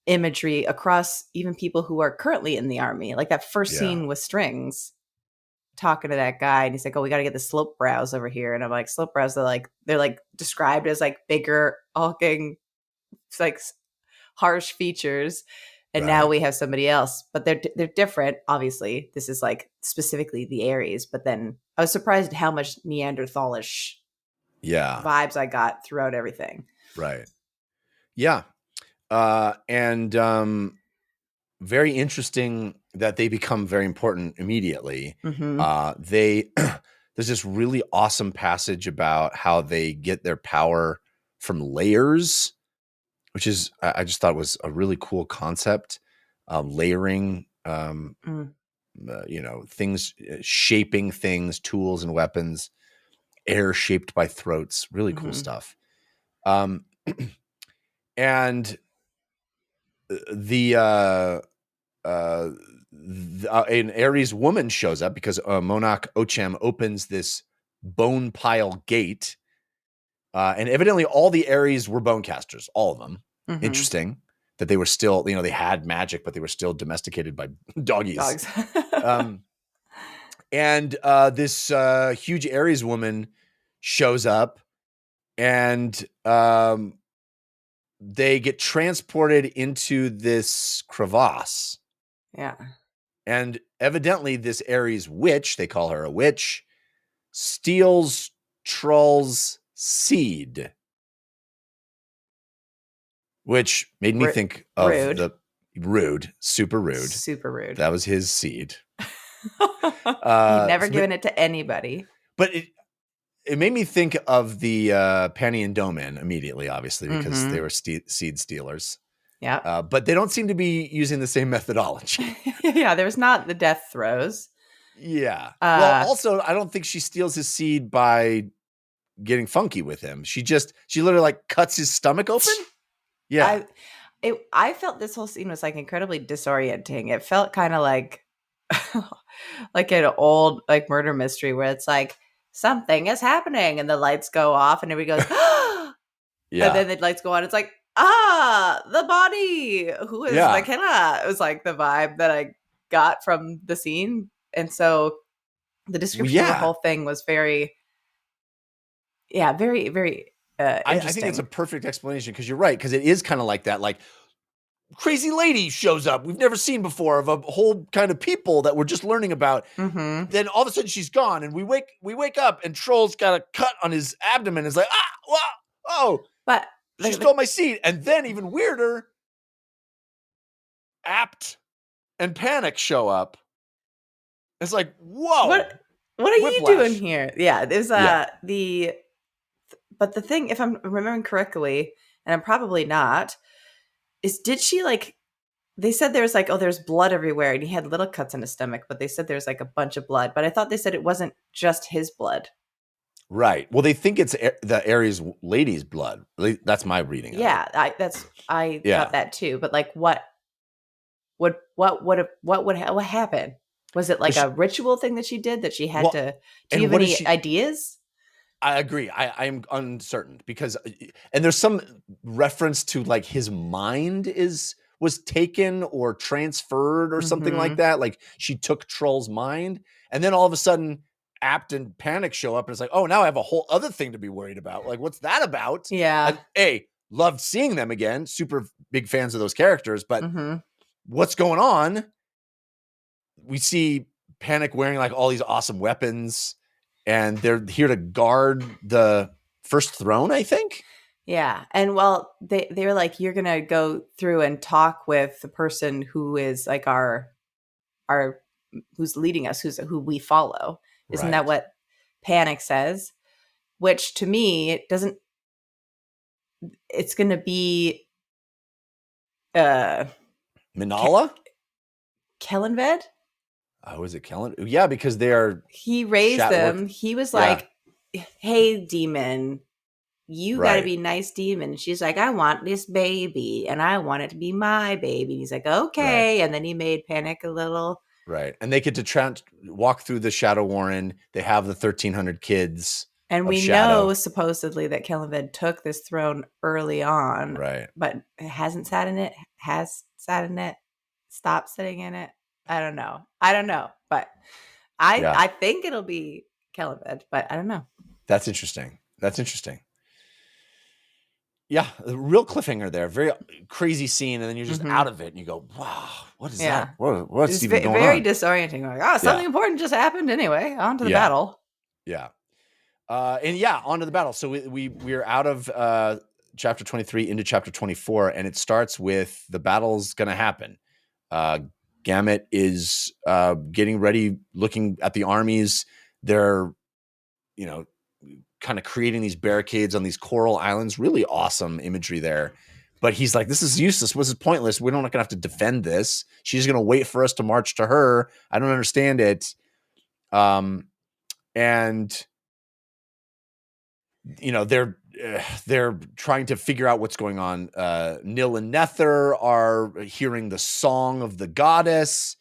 S3: imagery across even people who are currently in the army. Like that first scene with Strings talking to that guy, and he's like, "Oh, we got to get the slope brows over here." And I'm like, "Slope brows? They're like described as like bigger, hulking, like harsh features." And now we have somebody else, but they're different. Obviously, this is like specifically the Aries. But then I was surprised at how much Neanderthalish vibes I got throughout everything.
S2: Right. Yeah. And very interesting that they become very important immediately. There's this really awesome passage about how they get their power from layers, which is, I just thought was a really cool concept. Layering, things, shaping things, tools and weapons, air shaped by throats, really cool stuff. And an Aries woman shows up because Monarch Ochem opens this bone pile gate. And evidently all the Aries were bone casters, all of them. Interesting. that they were still, they had magic, but they were still domesticated by doggies.
S3: Dogs.
S2: And this huge Aries woman shows up, and they get transported into this crevasse.
S3: Yeah.
S2: And evidently this Aries witch, they call her a witch, steals Troll's seed. Which made me think of super rude.
S3: Super rude.
S2: That was his seed.
S3: He'd never given it to anybody.
S2: But it made me think of the Penny and Doman immediately, obviously, because they were seed stealers.
S3: Yeah.
S2: But they don't seem to be using the same methodology.
S3: Yeah, there's not the death throes.
S2: Yeah. Well, also, I don't think she steals his seed by getting funky with him. She literally like cuts his stomach open. Yeah.
S3: I felt this whole scene was like incredibly disorienting. It felt kind of like like an old like murder mystery where it's like something is happening and the lights go off and everybody goes,
S2: Yeah.
S3: And then the lights go on. It's like, the body. Who is the killer? It was like the vibe that I got from the scene. And so the description of the whole thing was very, very, very
S2: I think it's a perfect explanation because you're right. Because it is kind of like that, like crazy lady shows up we've never seen before of a whole kind of people that we're just learning about. Then all of a sudden she's gone, and we wake up, and Troll's got a cut on his abdomen. It's like but she stole my seed. And then even weirder, Apt and Panic show up. It's like, whoa,
S3: what are you doing here? Yeah, there's but the thing, if I'm remembering correctly, and I'm probably not, is did she like, they said there's like, there's blood everywhere, and he had little cuts in his stomach, but they said there's like a bunch of blood. But I thought they said it wasn't just his blood. Right.
S2: Well, they think it's the Aries lady's blood. That's my reading.
S3: Yeah, I thought that too. But like, what happened? Was it like a ritual thing that she did that she had to? Do you have any ideas?
S2: I agree. I am uncertain because, and there's some reference to like his mind was taken or transferred or something like that. Like she took Troll's mind, and then all of a sudden Apt and Panic show up, and it's like, oh, now I have a whole other thing to be worried about. Like, what's that about?
S3: Yeah.
S2: Loved seeing them again. Super big fans of those characters, but what's going on? We see Panic wearing like all these awesome weapons, and they're here to guard the first throne, I think.
S3: Yeah. And they're like, you're going to go through and talk with the person who is like our who's leading us, who we follow. Isn't that what Panic says? Which to me, it's going to be
S2: Minala?
S3: Kellenved?
S2: Oh, is it Kellen? Yeah, because
S3: he raised them. He was like, hey, demon, you got to be nice, demon. And she's like, I want this baby, and I want it to be my baby. And he's like, okay. Right. And then he made Panic a little.
S2: Right. And they get to walk through the Shadow Warren. They have the 1,300 kids.
S3: And we know supposedly that Kellenved took this throne early on.
S2: Right.
S3: But hasn't sat in it, has sat in it, stopped sitting in it. I don't know. But I think it'll be Kellenved, but I don't know.
S2: That's interesting. Yeah, a real cliffhanger there. Very crazy scene, and then you're just out of it, and you go, "Wow, what is that? What's even going on?"
S3: Very disorienting. Like, something important just happened. Anyway, on to the battle.
S2: Yeah, on to the battle. So we're out of chapter 23 into chapter 24, and it starts with the battle's going to happen. Gamut is getting ready, looking at the armies. They're, kind of creating these barricades on these coral islands. Really awesome imagery there. But he's like, this is useless. This is pointless. We're not going to have to defend this. She's going to wait for us to march to her. I don't understand it. And they're trying to figure out what's going on. Nil and Nether are hearing the song of the goddess.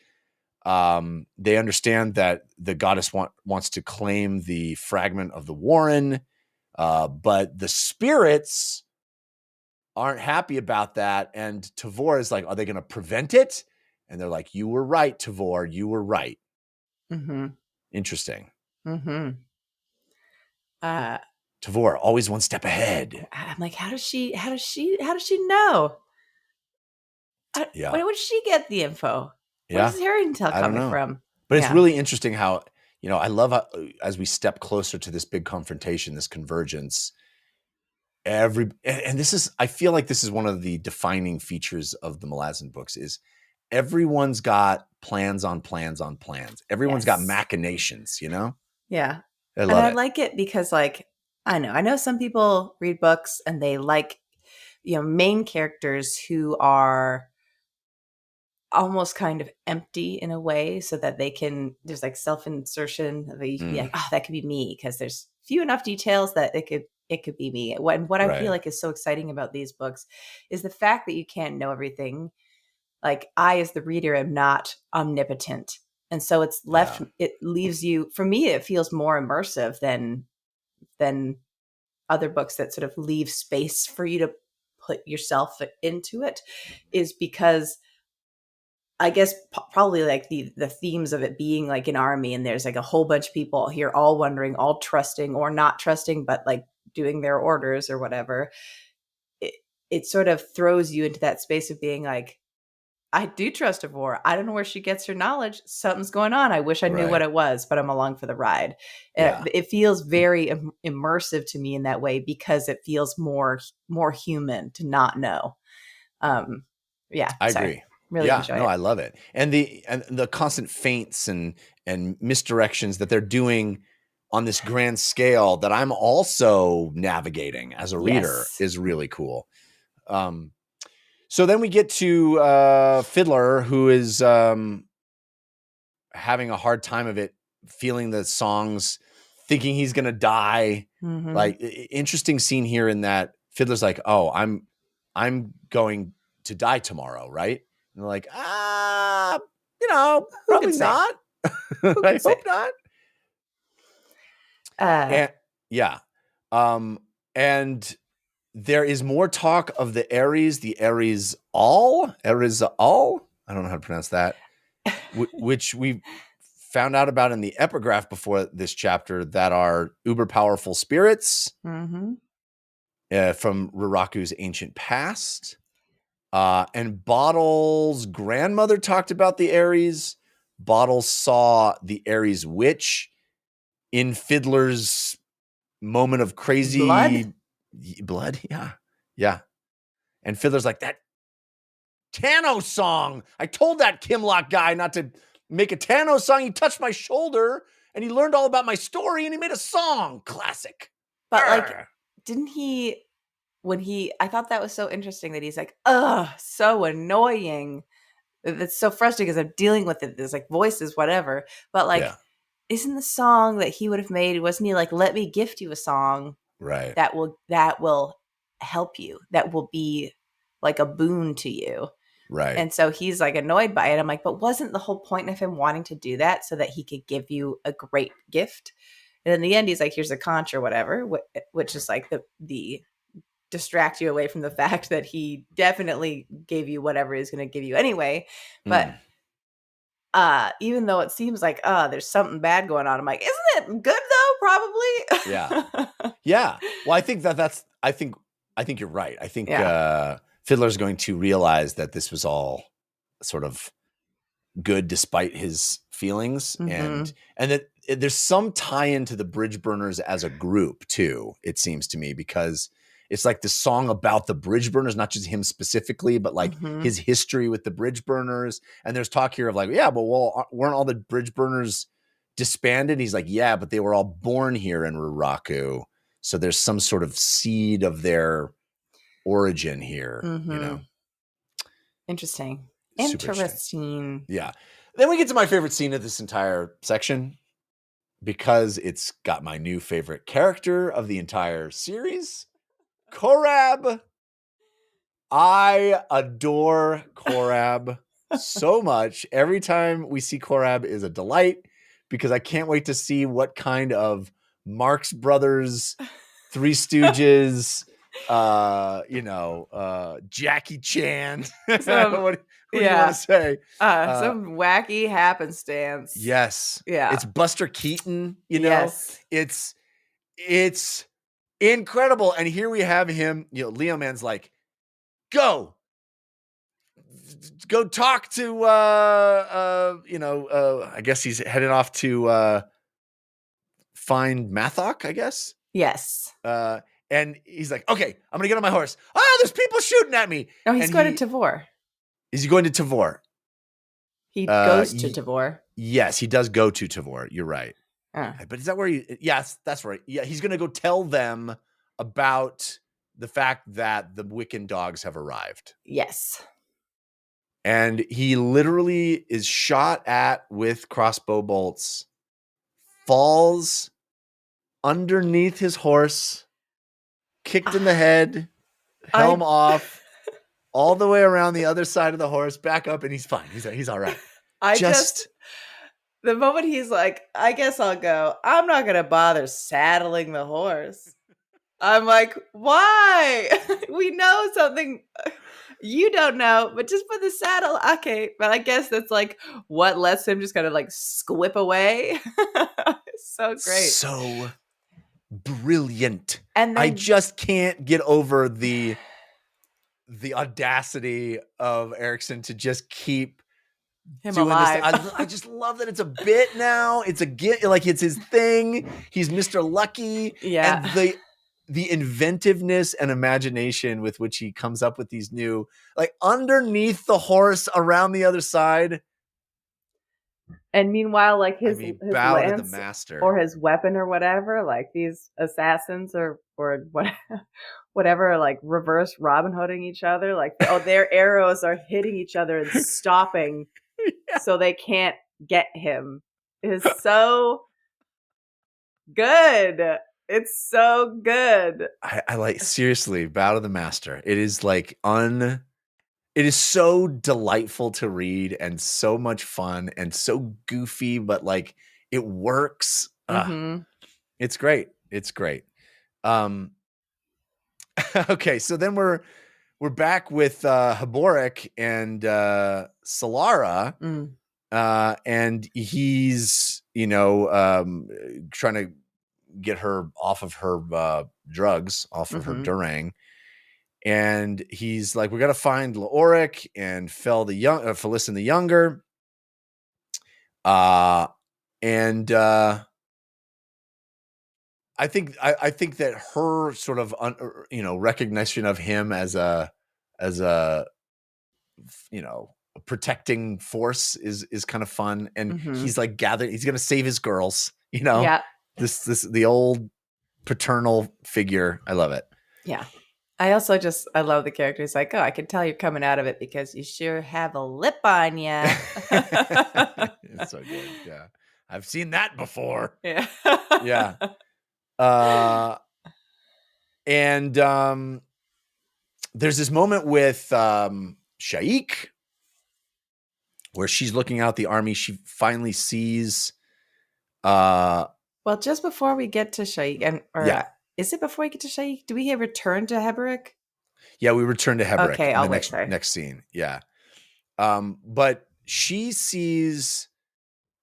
S2: They understand that the goddess wants to claim the fragment of the Warren, but the spirits aren't happy about that. And Tavor is like, are they going to prevent it? And they're like, you were right, Tavor. You were right.
S3: Mm-hmm.
S2: Interesting.
S3: Mm-hmm.
S2: Tavor, always one step ahead.
S3: I'm like, how does she know?
S2: Yeah.
S3: Where would she get the info?
S2: Yeah.
S3: Where's her intel
S2: I don't
S3: coming
S2: know.
S3: from?
S2: But it's really interesting how, I love how, as we step closer to this big confrontation, this convergence, and this is, I feel like this is one of the defining features of the Malazan books is everyone's got plans on plans on plans. Everyone's got machinations,
S3: Yeah.
S2: I love it.
S3: Like it because like, I know some people read books and they like, main characters who are almost kind of empty in a way so that there's like self-insertion that you can be like, oh, that could be me, because there's few enough details that it could be me. What I feel like is so exciting about these books is the fact that you can't know everything. Like I, as the reader, am not omnipotent. And so it leaves you, for me, it feels more immersive than other books that sort of leave space for you to put yourself into it, is because I guess probably like the themes of it being like an army and there's like a whole bunch of people here all wondering, all trusting or not trusting, but like doing their orders or whatever. It sort of throws you into that space of being like, I do trust Avora. I don't know where she gets her knowledge. Something's going on. I wish I knew what it was, but I'm along for the ride.
S2: Yeah.
S3: It feels very immersive to me in that way because it feels more human to not know. Yeah,
S2: I agree.
S3: Really enjoy it.
S2: I love it. And the constant feints and misdirections that they're doing on this grand scale that I'm also navigating as a reader is really cool. So then we get to Fiddler, who is having a hard time of it, feeling the songs, thinking he's going to die.
S3: Mm-hmm.
S2: Like, interesting scene here in that Fiddler's like, oh, I'm going to die tomorrow, right? And they're like, probably not. I hope not. And there is more talk of the Ares all. I don't know how to pronounce that, which we found out about in the epigraph before this chapter, that are uber powerful spirits from Ruraku's ancient past. And Bottle's grandmother talked about the Ares. Bottle saw the Ares witch in Fiddler's moment of crazy blood. Yeah. And Fiddler's like, that Tano song. I told that Kimlock guy not to make a Tano song. He touched my shoulder and he learned all about my story and he made a song. Classic.
S3: But like, didn't he, I thought that was so interesting that he's like, so annoying. It's so frustrating because I'm dealing with it. There's like voices, whatever. But like, isn't the song that he would have made, wasn't he like, let me gift you a song that will help you, that will be like a boon to you.
S2: Right.
S3: And so he's like annoyed by it. I'm like, but wasn't the whole point of him wanting to do that so that he could give you a great gift? And in the end, he's like, here's a conch or whatever, which is like the distract you away from the fact that he definitely gave you whatever he's going to give you anyway. But even though it seems like, there's something bad going on, I'm like, isn't it good though? Probably.
S2: Yeah. Well, I think I think you're right. I think Fiddler's going to realize that this was all sort of good despite his feelings, and that there's some tie into the Bridge Burners as a group too, it seems to me, because it's like the song about the Bridge Burners, not just him specifically, but like his history with the Bridge Burners. And there's talk here of like, weren't all the Bridge Burners disbanded? He's like, yeah, but they were all born here in Ruraku. So there's some sort of seed of their origin here,
S3: Interesting.
S2: Yeah. Then we get to my favorite scene of this entire section, because it's got my new favorite character of the entire series, Korab. I adore Korab so much. Every time we see Korab is a delight, because I can't wait to see what kind of Marx Brothers, Three Stooges, Jackie Chan.
S3: Some-
S2: Who do you want to say?
S3: Some wacky happenstance.
S2: Yes.
S3: Yeah.
S2: It's Buster Keaton,
S3: Yes.
S2: It's incredible. And here we have him, Leo Man's like, go talk to I guess he's headed off to find Mathok, I guess.
S3: Yes.
S2: And he's like, okay, I'm gonna get on my horse. There's people shooting at me.
S3: No, he's
S2: And
S3: going to Tavor.
S2: Is he going to Tavor?
S3: He goes to Tavor.
S2: Yes, he does go to Tavor. You're right. But is that where yes, that's right. Yeah, he's gonna go tell them about the fact that the Wiccan dogs have arrived.
S3: Yes.
S2: And he literally is shot at with crossbow bolts, falls underneath his horse, kicked in the head, helm off, all the way around the other side of the horse, back up, and he's fine. He's all right.
S3: The moment he's like, I guess I'll go, I'm not going to bother saddling the horse. I'm like, why? We know something you don't know, but just put the saddle. Okay. But I guess that's like what lets him just kind of like squip away. So great.
S2: So brilliant.
S3: And then,
S2: I just can't get over the audacity of Erikson to just keep
S3: him
S2: doing
S3: alive.
S2: this. I just love that it's a bit now. It's it's his thing. He's Mr. Lucky.
S3: Yeah.
S2: And the inventiveness and imagination with which he comes up with these new, like underneath the horse around the other side.
S3: And meanwhile, like his
S2: bow
S3: lance
S2: to the master
S3: or his weapon or whatever, like these assassins or whatever, like reverse Robin Hooding each other. Like, their arrows are hitting each other and stopping so they can't get him. It is so good. It's so good.
S2: I like, seriously, bow to the master. It is like it is so delightful to read and so much fun and so goofy, but like it works.
S3: Mm-hmm.
S2: It's great. It's great. Okay, so then we're back with Haborik and Solara, and he's trying to get her off of her drugs, off of her Durang. And he's like, we got to find Leoric and Felicin the Younger. And I think that her sort of recognition of him as a protecting force is kind of fun. And he's like he's gonna save his girls,
S3: Yeah.
S2: the old paternal figure. I love it.
S3: Yeah. I also I love the character. He's like, I can tell you're coming out of it because you sure have a lip on you.
S2: It's so good. Yeah. I've seen that before.
S3: Yeah.
S2: Yeah. And there's this moment with Shaik where she's looking out the army. She finally sees
S3: well, just before we get to Shaik, is it before we get to Shaik? Do we return to Heberick?
S2: Yeah, we return to Heberick.
S3: Okay,
S2: in the next scene. Yeah. But she sees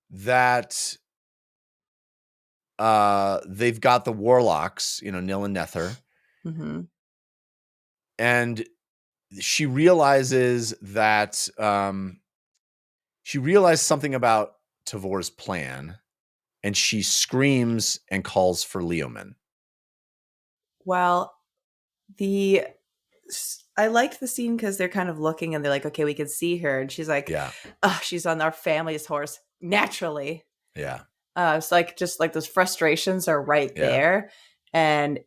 S2: that they've got the warlocks, Nil and Nether.
S3: Mm-hmm.
S2: And she realizes that she realized something about Tavor's plan, and she screams and calls for Leoman.
S3: Well, I liked the scene because they're kind of looking and they're like, okay, we can see her. And she's like, she's on our family's horse naturally.
S2: Yeah.
S3: It's like, just like those frustrations are right there. And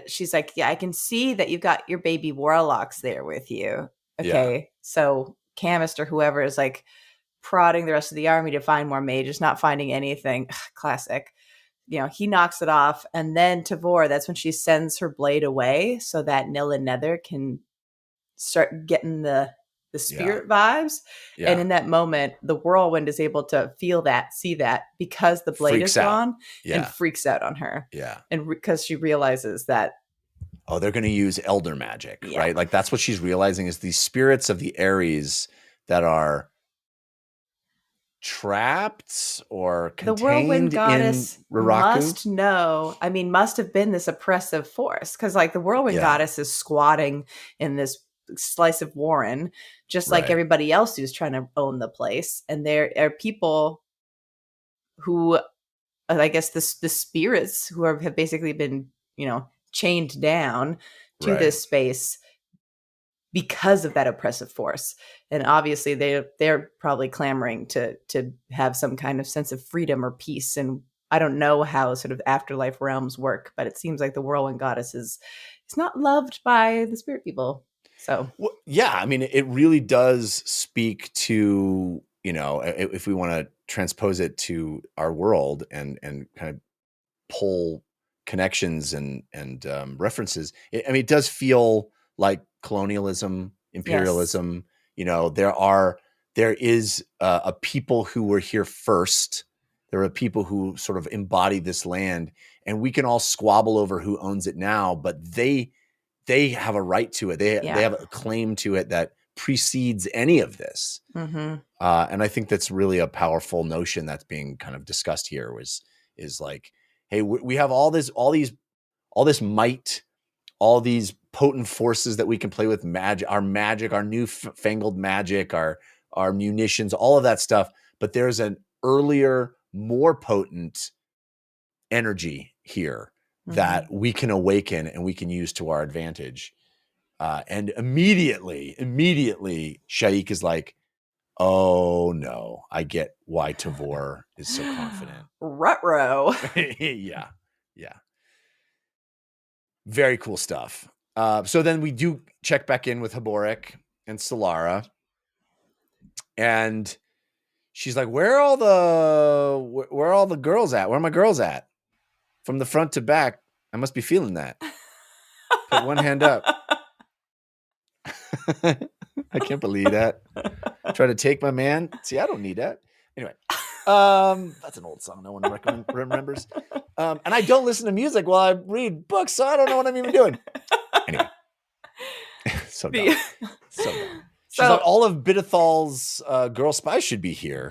S3: she's like, I can see that you've got your baby warlocks there with you. Okay. Yeah. So Camus or whoever is like prodding the rest of the army to find more mages, not finding anything. Classic. He knocks it off. And then Tavor, that's when she sends her blade away so that Nil and Nether can start getting the spirit vibes. Yeah. And in that moment, the whirlwind is able to feel that, see that, because the blade is gone and freaks out on her.
S2: Yeah.
S3: And because she realizes that
S2: oh, they're going to use elder magic,
S3: Yeah.
S2: right? Like that's what she's realizing is these spirits of the Aries that are trapped or
S3: The whirlwind
S2: contained in
S3: goddess
S2: Raraku.
S3: must have been this oppressive force, because like the whirlwind
S2: Yeah.
S3: goddess is squatting in this slice of Warren, just like
S2: Right.
S3: everybody else who's trying to own the place. And there are people who, I guess, the spirits who have basically been, chained down to
S2: Right.
S3: this space because of that oppressive force. And obviously they're probably clamoring to have some kind of sense of freedom or peace. And I don't know how sort of afterlife realms work, but it seems like the whirlwind goddess is not loved by the spirit people. So
S2: well, yeah, I mean, it really does speak to, if we want to transpose it to our world and kind of pull connections and references. It does feel like colonialism, imperialism. There is a people who were here first. There are people who sort of embody this land, and we can all squabble over who owns it now, but they have a right to it. They have a claim to it that precedes any of this.
S3: Mm-hmm.
S2: And I think that's really a powerful notion that's being kind of discussed here is like, hey, we have all this might, all these potent forces that we can play with, magic, our newfangled magic, our munitions, all of that stuff. But there's an earlier, more potent energy here that we can awaken and we can use to our advantage. And immediately, Shaik is like, oh no, I get why Tavor is so confident.
S3: Ruh-roh.
S2: Yeah. Very cool stuff. So then we do check back in with Haborik and Solara. And she's like, where are all the girls at? Where are my girls at? From the front to back, I must be feeling that. Put one hand up. I can't believe that. Try to take my man. See, I don't need that. Anyway, that's an old song no one remembers. And I don't listen to music while I read books, so I don't know what I'm even doing. Anyway, so dumb. So dumb. She's like, all of Bidethal's girl spies should be here.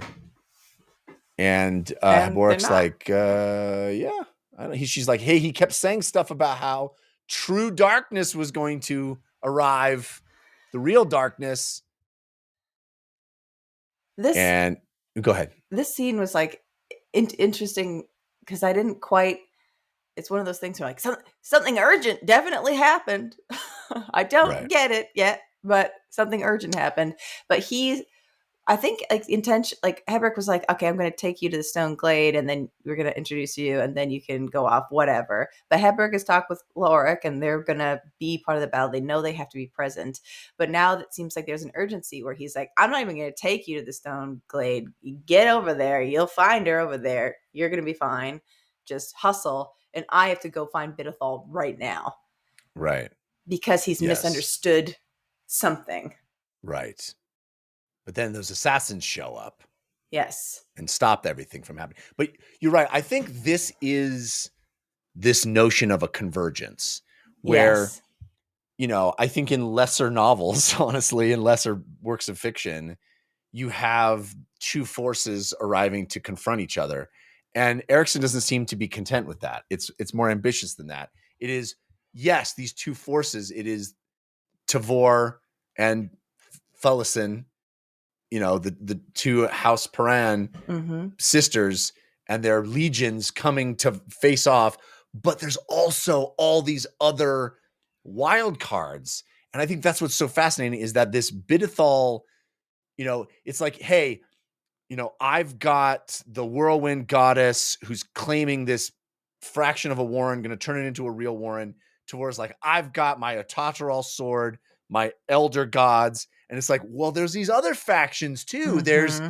S2: And Haborik's like, yeah. I don't, she's like, hey, he kept saying stuff about how true darkness was going to arrive, the real darkness. And go ahead.
S3: This scene was like interesting because I didn't quite. It's one of those things where like something urgent definitely happened. I don't get it yet, but something urgent happened. But I think like Heberick was like, okay, I'm going to take you to the Stone Glade, and then we're going to introduce you, and then you can go off, whatever. But Heberick has talked with Lorik, and they're going to be part of the battle. They know they have to be present. But now it seems like there's an urgency where he's like, I'm not even going to take you to the Stone Glade. Get over there. You'll find her over there. You're going to be fine. Just hustle. And I have to go find Bidethal right now.
S2: Right.
S3: Because he's misunderstood something.
S2: Right. But then those assassins show up.
S3: Yes.
S2: And stop everything from happening. But you're right. I think this is this notion of a convergence where, I think in lesser novels, honestly, in lesser works of fiction, you have two forces arriving to confront each other. And Erikson doesn't seem to be content with that. It's more ambitious than that. It is, yes, these two forces. It is Tavor and Felison, the two House Paran sisters and their legions coming to face off. But there's also all these other wild cards. And I think that's what's so fascinating is that this Bidethal, it's like, hey, I've got the whirlwind goddess who's claiming this fraction of a warren, going to turn it into a real warren. Tavor's like, I've got my Atatarol sword, my elder gods. And it's like, well, there's these other factions too. There's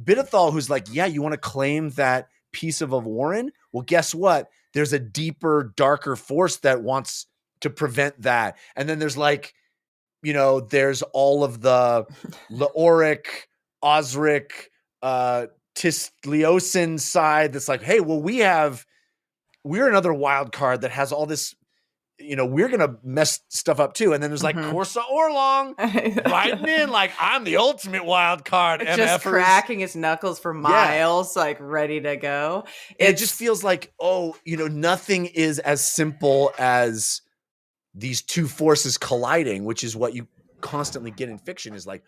S2: Bidethal who's like, yeah, you want to claim that piece of a warren? Well, guess what? There's a deeper, darker force that wants to prevent that. And then there's like, there's all of the Leoric, Osric, Tisleosin side that's like, hey, well, we're another wild card that has all this we're gonna mess stuff up too. And then there's like Corsa Orlong riding in like I'm the ultimate wild card.
S3: Just
S2: MFers.
S3: cracking his knuckles for miles, like ready to go.
S2: It just feels like, nothing is as simple as these two forces colliding, which is what you constantly get in fiction. Is like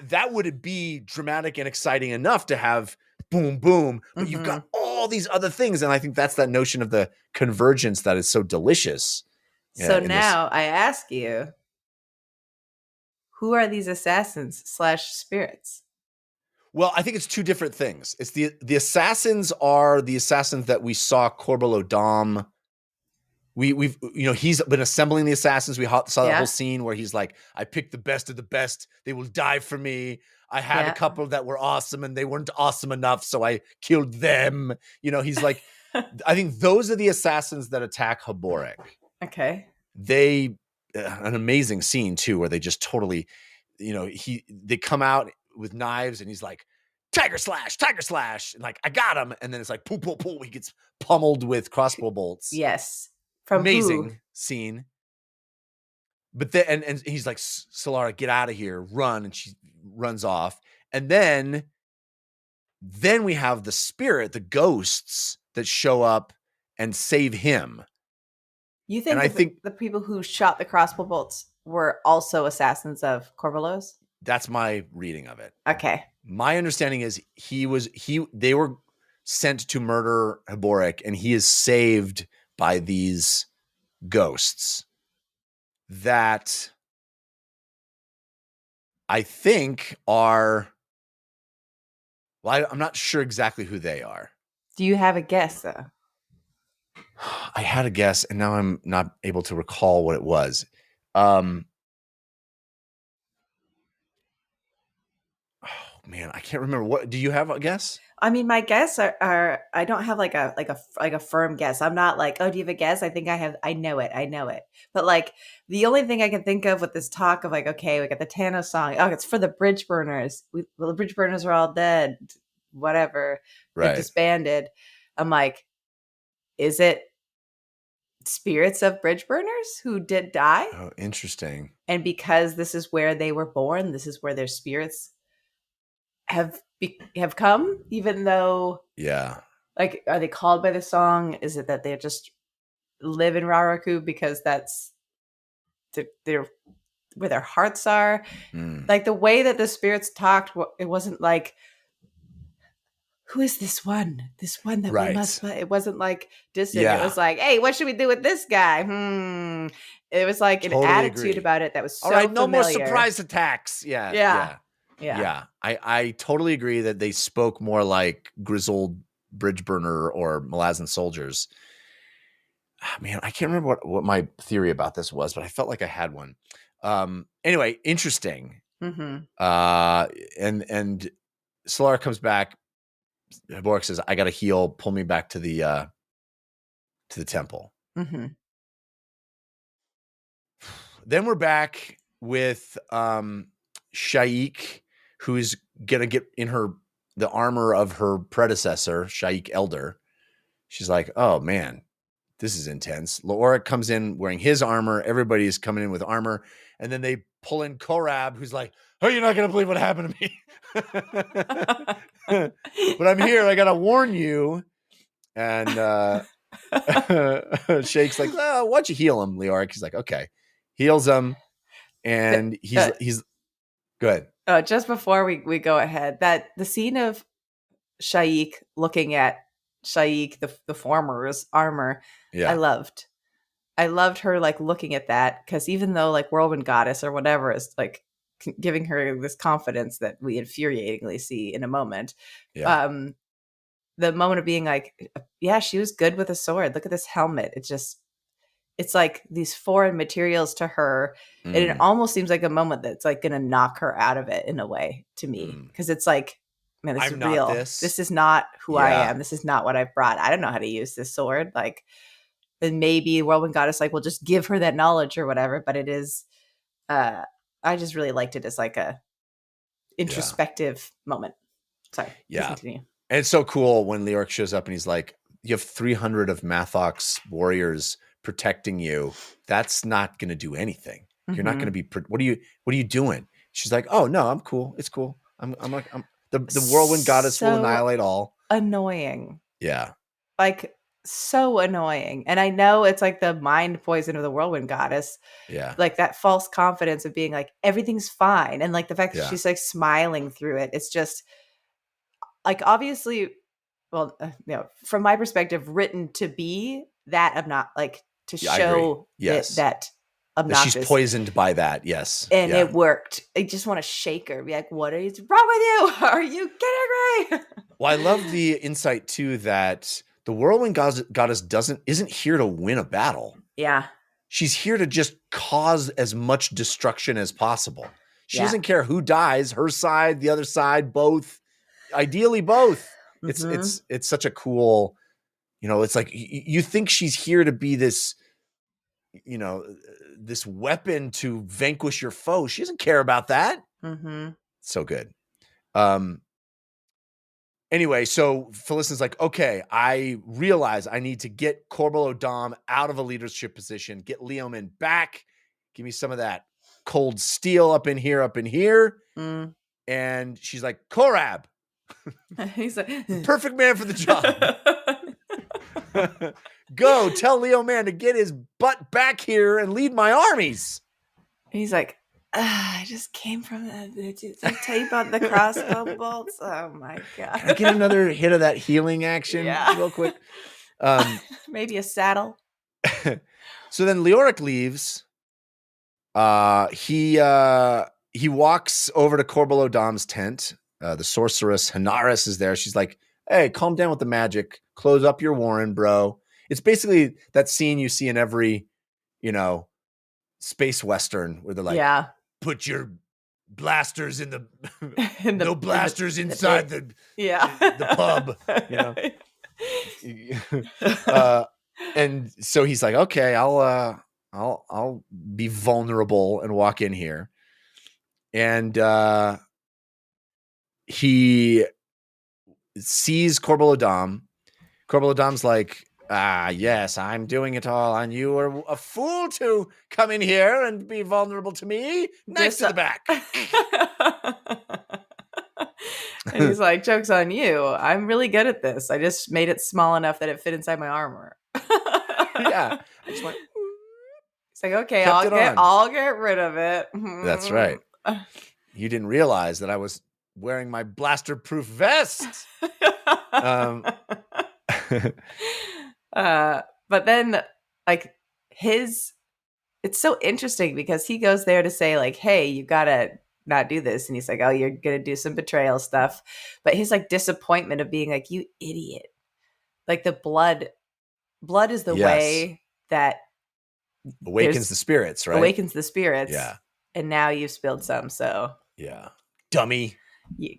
S2: that would be dramatic and exciting enough to have boom, boom, but you've got all these other things, and I think that's that notion of the convergence that is so delicious.
S3: So now I ask you, who are these assassins / spirits?
S2: Well, I think it's two different things. It's the assassins are the assassins that we saw Korbolo Dom. We've he's been assembling the assassins. We saw that whole scene where he's like, I picked the best of the best. They will die for me. I had a couple that were awesome and they weren't awesome enough, so I killed them. He's like, I think those are the assassins that attack Haborek.
S3: Okay.
S2: They an amazing scene too, where they just totally, they come out with knives and he's like, tiger slash, and like, I got him. And then it's like, pull, he gets pummeled with crossbow bolts.
S3: Yes.
S2: From amazing scene. But then, and he's like, Solara, get out of here, run. And she runs off. And then we have the spirit, the ghosts that show up and save him.
S3: You think, I think the people who shot the crossbow bolts were also assassins of Korbolo's?
S2: That's my reading of it.
S3: Okay.
S2: My understanding is they were sent to murder Haborek, and he is saved by these ghosts that I think are, I'm not sure exactly who they are.
S3: Do you have a guess though?
S2: I had a guess, and now I'm not able to recall what it was. Oh man, I can't remember. What do you have a guess?
S3: I mean, my guess are I don't have like a firm guess. I'm not like, oh, do you have a guess? I think I know it. But like the only thing I can think of with this talk of like, okay, we got the Thanos song. Oh, it's for the bridge burners. The bridge burners are all dead. Whatever.
S2: Right.
S3: They're disbanded. I'm like, is it spirits of bridge burners who did die?
S2: Oh, interesting.
S3: And because this is where they were born, this is where their spirits have come, even though, like, are they called by the song? Is it that they just live in Raraku because that's they're where their hearts are? Like the way that the spirits talked, it wasn't like, who is this one that we must, it wasn't like distant. It was like, hey, what should we do with this guy? It was like an attitude about it that was so
S2: all right, no
S3: familiar.
S2: more surprise attacks. Yeah. I totally agree that they spoke more like grizzled bridge burner or Malazan soldiers. Man, I can't remember what my theory about this was, but I felt like I had one. Anyway, interesting. And Solara comes back. Haborek says, I got to heal. Pull me back to the temple. Then we're back with Shaik, who's going to get in the armor of her predecessor, Shaik Elder. She's like, oh man, this is intense. Leoric comes in wearing his armor. Everybody is coming in with armor. And then they pull in Korab, who's like, oh, you're not going to believe what happened to me. But I'm here. I got to warn you. And Shaik's like, oh, why don't you heal him, Leoric? He's like, okay. Heals him. And he's good.
S3: Just before we go ahead, that the scene of Shaik looking at Shaik, the former's armor, I loved her like looking at that, because even though like Whirlwind Goddess or whatever is like giving her this confidence that we infuriatingly see in a moment, the moment of being like, yeah, she was good with a sword. Look at this helmet. It's like these foreign materials to her. And it almost seems like a moment that's like going to knock her out of it in a way to me. Because it's like, man, this is real. This is not who I am. This is not what I've brought. I don't know how to use this sword. Like, then maybe Whirlwind Goddess like will just give her that knowledge or whatever. But it is, I just really liked it as like a introspective moment. Sorry.
S2: Yeah.
S3: Continue.
S2: And it's so cool when Leoric shows up and he's like, you have 300 of Mathok's warriors protecting you, that's not going to do anything. You're not going to be. What are you doing? She's like, oh no, I'm cool. It's cool. I'm the whirlwind goddess will annihilate all.
S3: Annoying.
S2: Yeah.
S3: Like so annoying. And I know it's like the mind poison of the whirlwind goddess.
S2: Yeah.
S3: Like that false confidence of being like, everything's fine. And like the fact that
S2: Yeah.
S3: she's like smiling through it. It's just like, obviously, well, from my perspective, written to be that like to show that obnoxious.
S2: That she's poisoned by that. Yes.
S3: And it worked. I just want to shake her. Be like, what is wrong with you? Are you kidding me?
S2: Well, I love the insight too that the whirlwind goddess isn't here to win a battle.
S3: Yeah.
S2: She's here to just cause as much destruction as possible. She doesn't care who dies, her side, the other side, both. Ideally both. It's such a cool, it's like you think she's here to be this, this weapon to vanquish your foe. She doesn't care about that. So good. Anyway, so Felicity's like, okay, I realize I need to get Korbolo Dom out of a leadership position, get Leomin back, give me some of that cold steel up in here. And she's like, Korab.
S3: He's like,
S2: the perfect man for the job. Go tell Leomin to get his butt back here and lead my armies.
S3: He's like, I just came from the tape on the crossbow bolts. Oh my God.
S2: Can I get another hit of that healing action real quick?
S3: Maybe a saddle.
S2: So then Leoric leaves. He walks over to Korbolo Dom's tent. The sorceress Hanaris is there. She's like, hey, calm down with the magic. Close up your warren, bro. It's basically that scene you see in every, space western where they're like, put your blasters in the no blasters inside the pub. And so he's like, okay, I'll be vulnerable and walk in here. And he sees Korbolo Dom. Korbolo Dom's like, yes, I'm doing it all, and you are a fool to come in here and be vulnerable to me. Next to the back.
S3: And he's like, joke's on you. I'm really good at this. I just made it small enough that it fit inside my armor.
S2: I just went.
S3: It's like, okay, I'll get rid of it.
S2: That's right. You didn't realize that I was wearing my blaster-proof vest.
S3: But then like it's so interesting because he goes there to say like, hey, you gotta not do this. And he's like, oh, you're gonna do some betrayal stuff. But his like disappointment of being like, you idiot. Like the blood is the way that
S2: awakens the spirits, right?
S3: Awakens the spirits.
S2: Yeah.
S3: And now you've spilled some, so
S2: yeah. Dummy.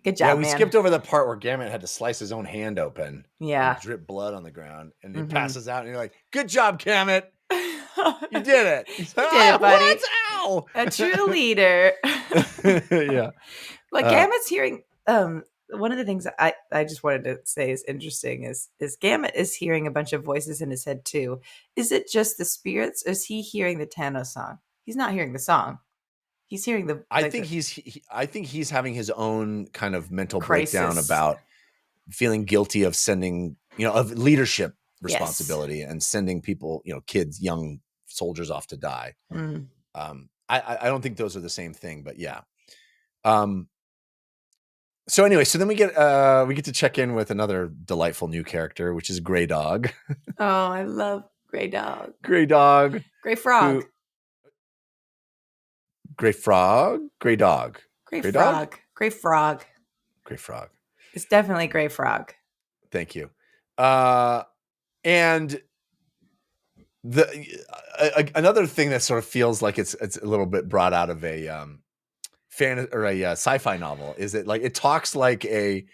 S3: Good job,
S2: we
S3: man.
S2: skipped over the part where Gamut had to slice his own hand open.
S3: Yeah.
S2: And drip blood on the ground. And it passes out. And you're like, good job, Gamut. You did it.
S3: You did it, buddy.
S2: What? Ow!
S3: A true leader.
S2: Yeah.
S3: Like Gamut's hearing one of the things I just wanted to say is interesting is Gamut is hearing a bunch of voices in his head too. Is it just the spirits? Or is he hearing the Tano song? He's not hearing the song. He's hearing the.
S2: I think he's having his own kind of mental breakdown about feeling guilty of sending, of leadership responsibility and sending people, kids, young soldiers off to die. I don't think those are the same thing, but yeah. So anyway, then we get to check in with another delightful new character, which is Grey Dog.
S3: Oh, I love Grey Dog.
S2: Grey Dog.
S3: Grey Frog.
S2: Grey Frog? Grey Dog.
S3: Grey Frog. Grey Frog.
S2: Grey Frog.
S3: It's definitely Grey Frog.
S2: Thank you. And another thing that sort of feels like it's a little bit brought out of a sci-fi novel is that like it talks like a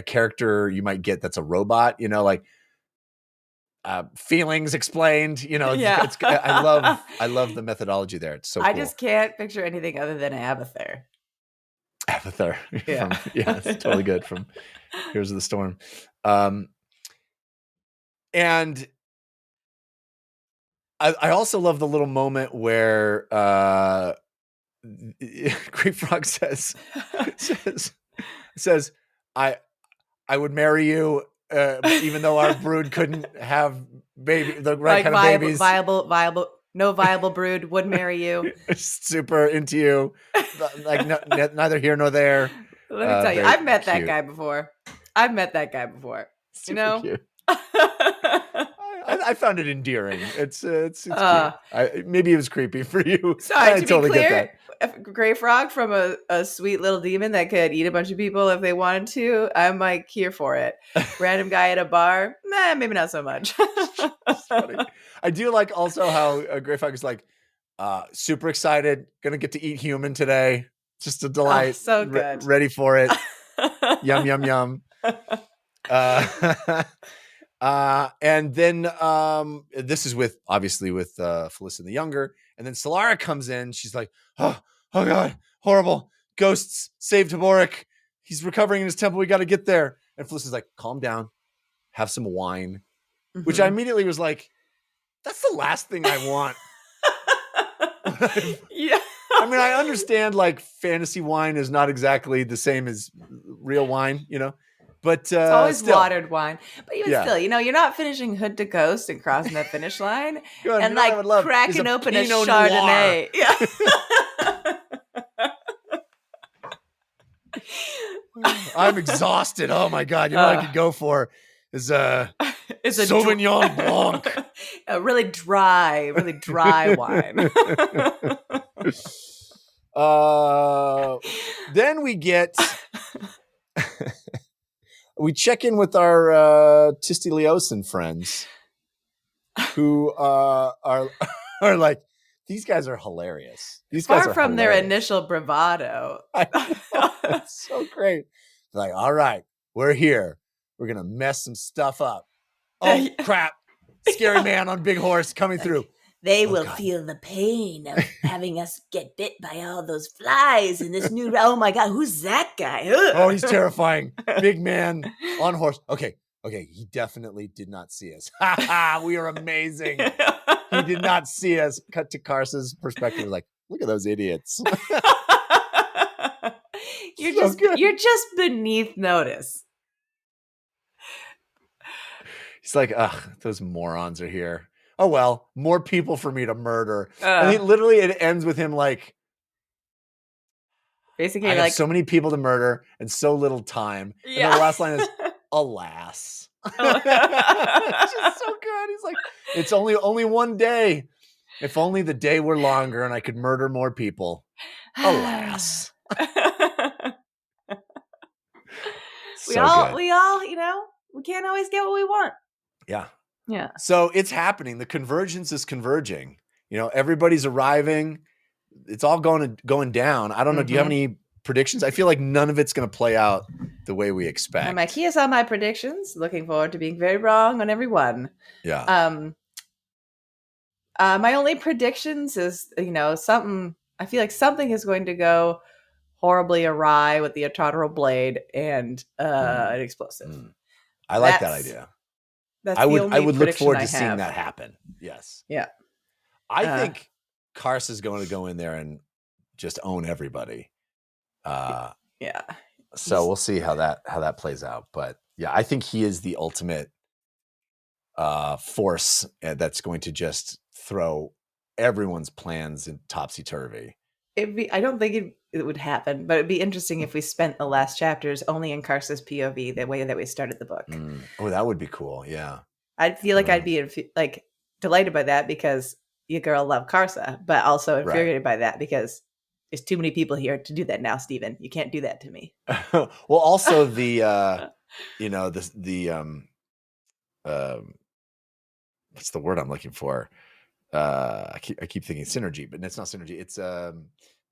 S2: character you might get that's a robot, like feelings explained, I love the methodology there. It's so cool.
S3: I just can't picture anything other than Abathur.
S2: Yeah. It's totally good from Heroes of the Storm. And I also love the little moment where Great Frog says, I would marry you, even though our brood couldn't have the right kind of babies.
S3: No viable brood would marry you.
S2: Super into you, like neither here nor there.
S3: Let me tell you, I've met that guy before.
S2: Super cute. I found it endearing. It's cute. Maybe it was creepy for you.
S3: Sorry,
S2: I
S3: to
S2: totally
S3: be clear,
S2: get that.
S3: Gray Frog from a sweet little demon that could eat a bunch of people if they wanted to. I'm like here for it. Random guy at a bar, maybe not so much.
S2: Funny. I do like also how Gray Frog is like super excited, gonna get to eat human today. Just a delight.
S3: So good.
S2: Ready for it. Yum yum yum. And then this is obviously with Felicity the Younger, and then Solara comes in. She's like, oh god, horrible ghosts saved Taborik. He's recovering in his temple. We got to get there. And Felicity's like, calm down, have some wine, which I immediately was like, that's the last thing I want.
S3: Yeah.
S2: I mean, I understand like fantasy wine is not exactly the same as real wine, but
S3: it's always
S2: still.
S3: watered wine. But even still, you're not finishing Hood to Coast and crossing that finish line and like cracking open a Chardonnay. Yeah.
S2: I'm exhausted. Oh my god! You know what I could go for is a Sauvignon Blanc.
S3: A really dry wine.
S2: Then we get we check in with our Tistyliosan friends who are like, these guys are hilarious. These guys are
S3: from
S2: hilarious.
S3: Their initial bravado.
S2: I know, it's so great. They're like, all right, we're here. We're gonna mess some stuff up. Oh crap! Scary man on big horse coming through.
S5: They will feel the pain of having us get bit by all those flies in this new. Oh my god, who's that guy? Ugh.
S2: Oh, he's terrifying. Big man on horse. Okay, he definitely did not see us. Ha ha! We are amazing. He did not see us. Cut to Karsa's perspective, like, look at those idiots.
S3: You're just beneath notice.
S2: He's like, those morons are here. Oh well, more people for me to murder. And it ends with him like,
S3: basically,
S2: I have so many people to murder and so little time. Yeah. And then the last line is, alas. It's just so good. He's like, it's only one day. If only the day were longer and I could murder more people. Alas.
S3: We all, we can't always get what we want.
S2: Yeah.
S3: Yeah.
S2: So it's happening. The convergence is converging. Everybody's arriving. It's all going down. I don't know. Do you have any predictions? I feel like none of it's going to play out the way we expect.
S3: My key is on my predictions. Looking forward to being very wrong on every one.
S2: Yeah.
S3: My only predictions is, something. I feel like something is going to go horribly awry with the Ootooloo blade and an explosive.
S2: I like that idea. I would look forward to seeing that happen. Yes.
S3: Yeah.
S2: I think Karsa is going to go in there and just own everybody.
S3: Yeah.
S2: So we'll see how that plays out. But yeah, I think he is the ultimate force that's going to just throw everyone's plans in topsy-turvy.
S3: I don't think it would happen, but it'd be interesting if we spent the last chapters only in Karsa's POV, the way that we started the book.
S2: Oh, that would be cool. Yeah.
S3: I'd feel like I'd be like delighted by that because you girl love Karsa, but also infuriated by that because there's too many people here to do that now, Steven. You can't do that to me.
S2: Well, also the what's the word I'm looking for? I keep thinking synergy, but it's not synergy. It's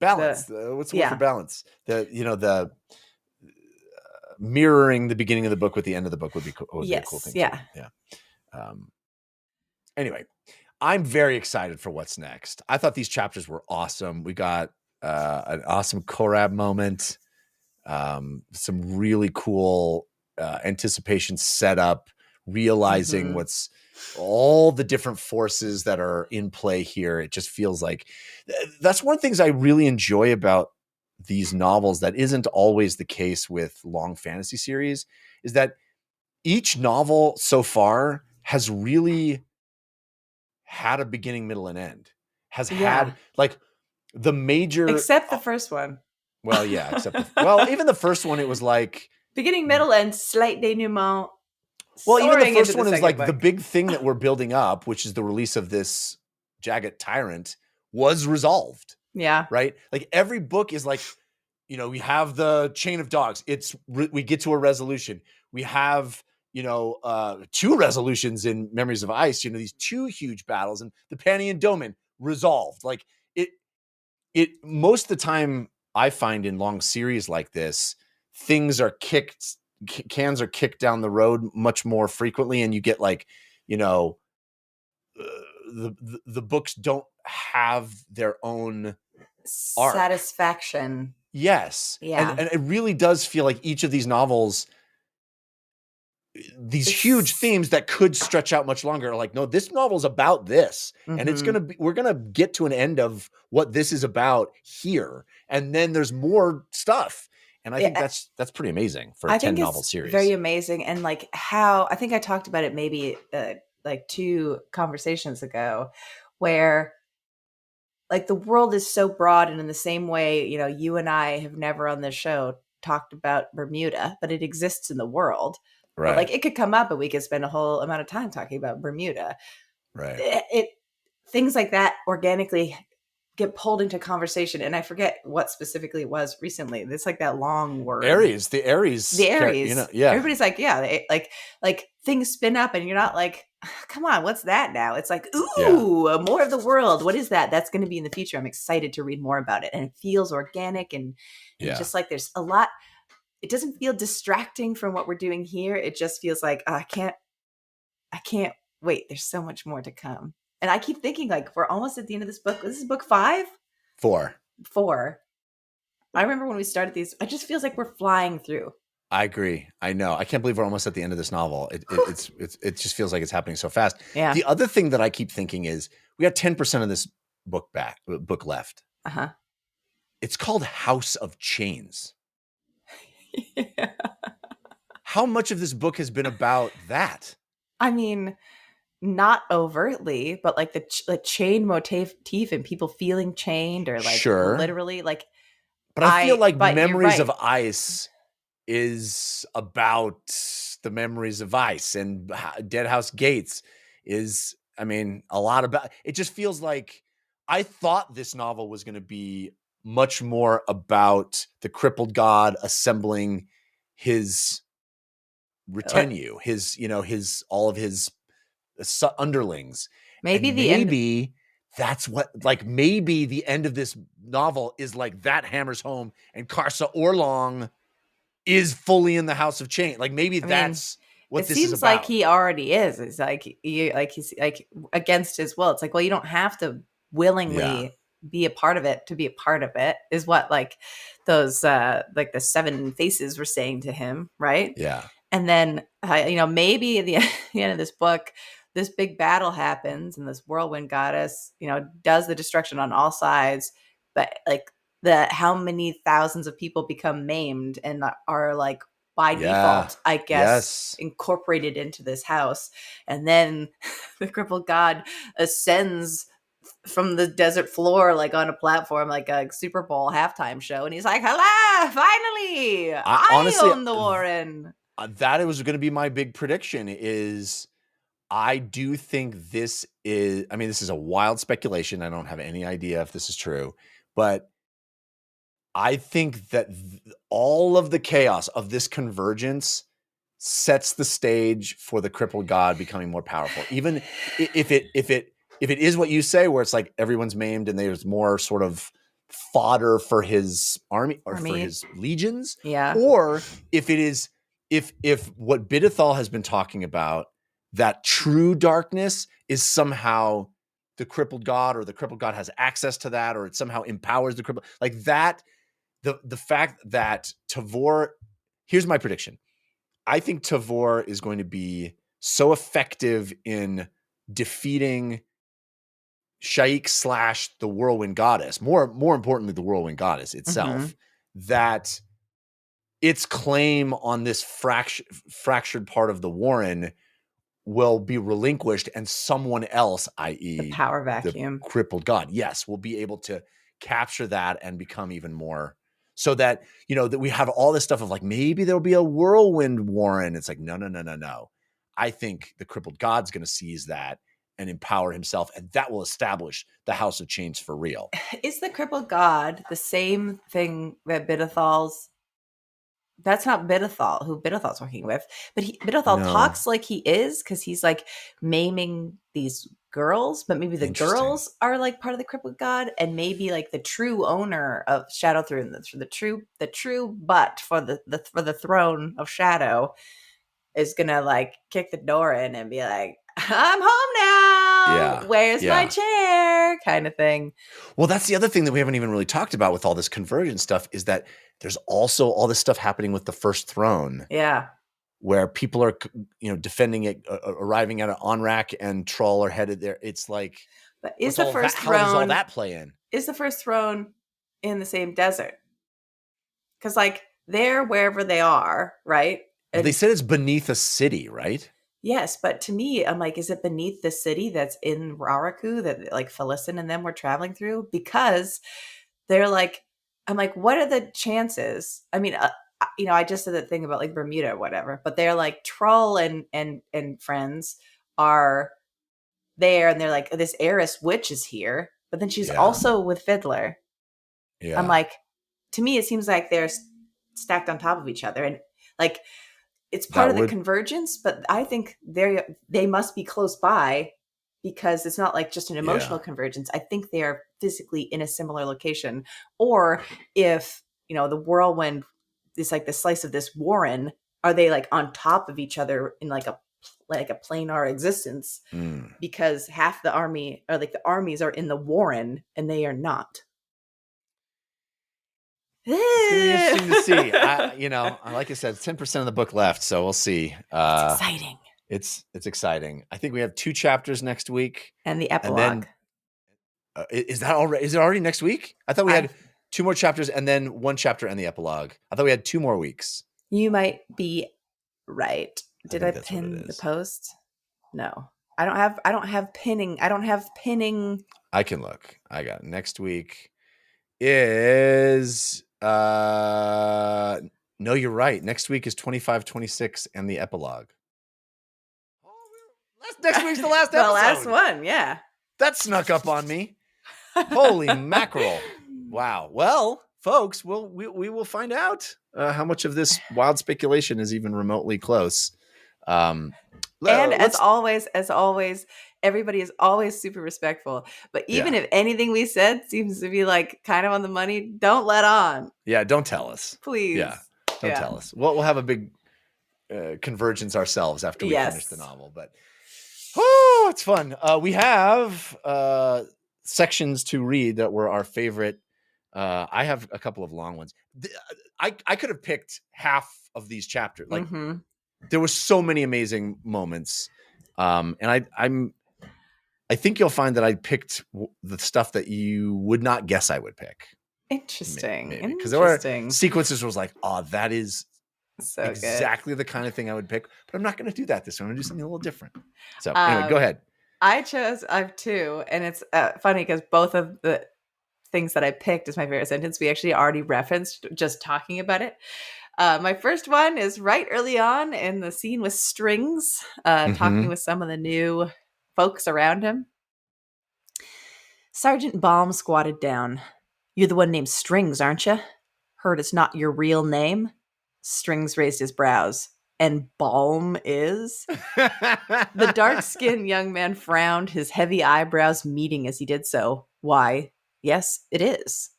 S2: balance. What's the word for balance? The mirroring the beginning of the book with the end of the book would be a cool thing.
S3: Yeah.
S2: Yeah. Anyway, I'm very excited for what's next. I thought these chapters were awesome. We got an awesome Korab moment, some really cool anticipation setup, realizing what's all the different forces that are in play here. It just feels like that's one of the things I really enjoy about these novels that isn't always the case with long fantasy series, is that each novel so far has really had a beginning, middle, and end. Has
S3: Yeah.
S2: had like the major,
S3: Except the first one.
S2: well, yeah, except even the first one, it was like
S3: Beginning, middle, and slight denouement.
S2: well, even the
S3: soaring
S2: first
S3: into
S2: one is
S3: second
S2: like the
S3: book.
S2: big thing that we're building up, which is the release of this Jagged Tyrant, was resolved,
S3: Yeah.
S2: right? Like every book is like, we have the Chain of Dogs. We get to a resolution. We have, 2 resolutions in Memories of Ice, these 2 huge battles, and the Panion Domain resolved. Like it most of the time I find in long series like this, cans are kicked down the road much more frequently, and you get like, the books don't have their own arc.
S3: Satisfaction.
S2: Yes.
S3: Yeah.
S2: And it really does feel like each of these novels, these huge themes that could stretch out much longer, are like, no, this novel's about this. And it's we're going to get to an end of what this is about here. And then there's more stuff. And I think that's pretty amazing for a 10 novel series.
S3: Very amazing. And like how, I think I talked about it maybe like 2 conversations ago, where like the world is so broad, and in the same way, you and I have never on this show talked about Bermuda, but it exists in the world.
S2: Right.
S3: But like it could come up and we could spend a whole amount of time talking about Bermuda.
S2: Right.
S3: Things like that organically get pulled into conversation, and I forget what specifically it was recently. It's like that long word.
S2: The Aries. Yeah.
S3: Everybody's like, yeah, like things spin up, and you're not like, come on, what's that now? It's like, ooh, more of the world. What is that? That's going to be in the future. I'm excited to read more about it, and it feels organic and just like there's a lot. It doesn't feel distracting from what we're doing here. It just feels like I can't wait. There's so much more to come. And I keep thinking like we're almost at the end of this book. This is book 5? 4. I remember when we started these, it just feels like we're flying through.
S2: I agree. I know. I can't believe we're almost at the end of this novel. It just feels like it's happening so fast.
S3: Yeah.
S2: The other thing that I keep thinking is we got 10% of this book left.
S3: Uh-huh.
S2: It's called House of Chains.
S3: Yeah.
S2: How much of this book has been about that?
S3: I mean, not overtly, but like the chain motif and people feeling chained, or like literally like.
S2: But I feel like Memories of Ice is about the memories of ice, and Dead House Gates is, a lot about. It just feels like I thought this novel was going to be much more about the crippled god assembling his retinue, his all of his underlings. Maybe that's what, like, maybe the end of this novel is like that hammers home, and Karsa Orlong is fully in the House of Chain. Like maybe that's what this is about. It seems
S3: like he already is. It's like he's like against his will. It's like, well, you don't have to willingly be a part of it to be a part of it, is what like those like the 7 faces were saying to him, right?
S2: Yeah.
S3: And then maybe at the end of this book, this big battle happens, and this whirlwind goddess, does the destruction on all sides, but like how many thousands of people become maimed and are like by default, I guess, incorporated into this house. And then the crippled god ascends from the desert floor, like on a platform, like a Super Bowl halftime show. And he's like, "Hello, finally, I own the Warren."
S2: That was going to be my big prediction. Is I do think this is, this is a wild speculation. I don't have any idea if this is true, but I think that all of the chaos of this convergence sets the stage for the crippled god becoming more powerful. Even if it is what you say, where it's like everyone's maimed and there's more sort of fodder for his army or for his legions.
S3: Yeah.
S2: Or if it is, if what Bidethal has been talking about, that true darkness is somehow the crippled god, or the crippled god has access to that, or it somehow empowers the crippled, like that. The fact that Tavor, here's my prediction. I think Tavor is going to be so effective in defeating Shaik / the Whirlwind Goddess, more importantly, the Whirlwind Goddess itself, that its claim on this fractured part of the Warren will be relinquished, and someone else, i.e.
S3: The power vacuum,
S2: the crippled god, yes, will be able to capture that and become even more, so that, that we have all this stuff of like, maybe there'll be a whirlwind Warren. It's like, no. I think the crippled god's going to seize that and empower himself, and that will establish the House of Chains for real.
S3: Is the crippled god the same thing that Bidethal's? That's not Bidethal, who Bidethal's working with, but Bidethal talks like he is, because he's like maiming these girls, but maybe the girls are like part of the crippled god, and maybe like the true owner of Shadowthrone, the true butt for the throne of Shadow is gonna like kick the door in and be like, I'm home now.
S2: Yeah.
S3: Where's my chair? Kind of thing.
S2: Well, that's the other thing that we haven't even really talked about with all this convergence stuff, is that there's also all this stuff happening with the First Throne.
S3: Yeah.
S2: Where people are, defending it, arriving at an Onrak, and Troll are headed there. It's like,
S3: but is the First Throne,
S2: how does all that play in?
S3: Is the First Throne in the same desert? Because like they're wherever they are, right?
S2: Well, they said it's beneath a city, right?
S3: Yes, but to me, I'm like, is it beneath the city that's in Raraku that like Felicin and them were traveling through? Because they're like, I'm like, what are the chances? I mean, I just said that thing about like Bermuda or whatever, but they're like Troll and friends are there, and they're like, this heiress witch is here, but then she's also with Fiddler. Yeah. I'm like, to me, it seems like they're stacked on top of each other, and like, it's part of the convergence, but I think they must be close by, because it's not like just an emotional convergence. I think they are physically in a similar location. Or if, the whirlwind is like the slice of this Warren, are they like on top of each other in like a planar existence? Because half the army, or like the armies, are in the Warren and they are not.
S2: It's going to be interesting to see. Like I said, 10% of the book left, so we'll see.
S3: It's exciting.
S2: It's exciting. I think we have 2 chapters next week,
S3: and the epilogue.
S2: And then, is that already? Is it already next week? I thought we had 2 more chapters and then 1 chapter and the epilogue. I thought we had 2 more weeks.
S3: You might be right. Did I pin the post? No, I don't have pinning. I don't have pinning.
S2: I can look. I got it. Next week is. No, you're right. Next week is 25, 26 and the epilogue. Next week's the last episode.
S3: The last one, yeah.
S2: That snuck up on me. Holy mackerel. Wow. Well, folks, we will find out how much of this wild speculation is even remotely close. And
S3: as always, everybody is always super respectful. But even if anything we said seems to be like kind of on the money, don't let on.
S2: Yeah, don't tell us.
S3: Please.
S2: Yeah, don't tell us. We'll have a big convergence ourselves after we finish the novel. But it's fun. We have sections to read that were our favorite. I have a couple of long ones. I could have picked half of these chapters. Like there were so many amazing moments, and I think you'll find that I picked the stuff that you would not guess I would pick.
S3: Interesting.
S2: Because there were sequences where I was like, oh, that is
S3: so
S2: exactly the kind of thing I would pick. But I'm not going to do that this time. I'm going to do something a little different. So anyway, go ahead.
S3: I have 2, and it's funny because both of the things that I picked as my favorite sentence we actually already referenced just talking about it. My first one is right early on in the scene with Strings, talking with some of the new folks around him. Sergeant Baum squatted down. You're the one named Strings, aren't you? Heard it's not your real name? Strings raised his brows. And Baum is? The dark-skinned young man frowned, his heavy eyebrows meeting as he did so. Why, yes, it is.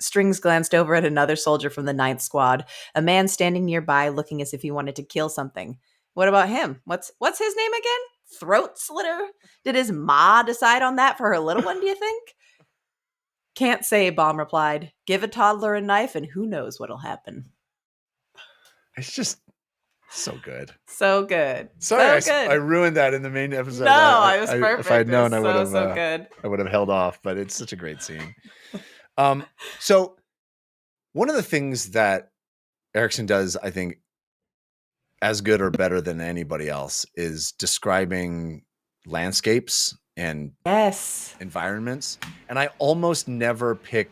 S3: Strings glanced over at another soldier from the 9th Squad, a man standing nearby looking as if he wanted to kill something. What about him? What's his name again? Throat Slitter? Did his ma decide on that for her little one, do you think? Can't say, Baum replied. Give a toddler a knife and who knows what'll happen.
S2: It's just So good.
S3: So good.
S2: Sorry,
S3: So good.
S2: I ruined that in the main episode.
S3: No, it was perfect.
S2: If I had known,
S3: It was
S2: I would have.
S3: so good.
S2: I would have held off. But it's such a great scene. So one of the things that Erikson does, I think, as good or better than anybody else, is describing landscapes and environments. And I almost never pick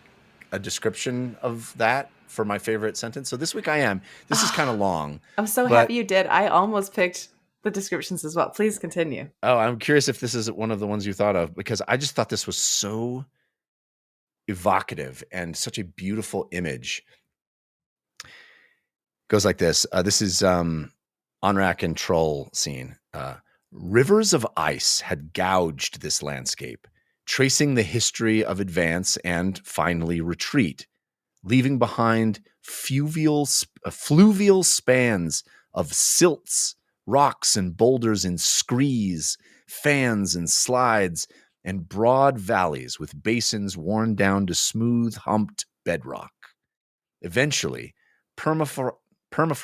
S2: a description of that for my favorite sentence. So this week I am. This is kind of long.
S3: I'm so happy you did. I almost picked the descriptions as well. Please continue.
S2: Oh, I'm curious if this is one of the ones you thought of, because I just thought this was so evocative and such a beautiful image. Goes like this. This is Onrak and Troll scene. Rivers of ice had gouged this landscape, tracing the history of advance and finally retreat, leaving behind fluvial spans of silts, rocks and boulders in screes, fans and slides, and broad valleys with basins worn down to smooth, humped bedrock. Eventually, permafrost.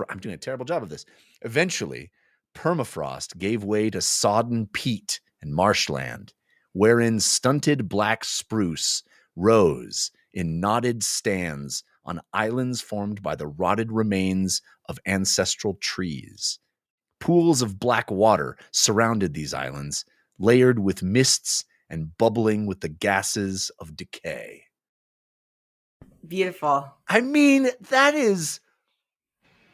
S2: I'm doing a terrible job of this. Eventually, permafrost gave way to sodden peat and marshland, wherein stunted black spruce rose in knotted stands on islands formed by the rotted remains of ancestral trees. Pools of black water surrounded these islands, layered with mists and bubbling with the gases of decay.
S3: Beautiful.
S2: I mean, that is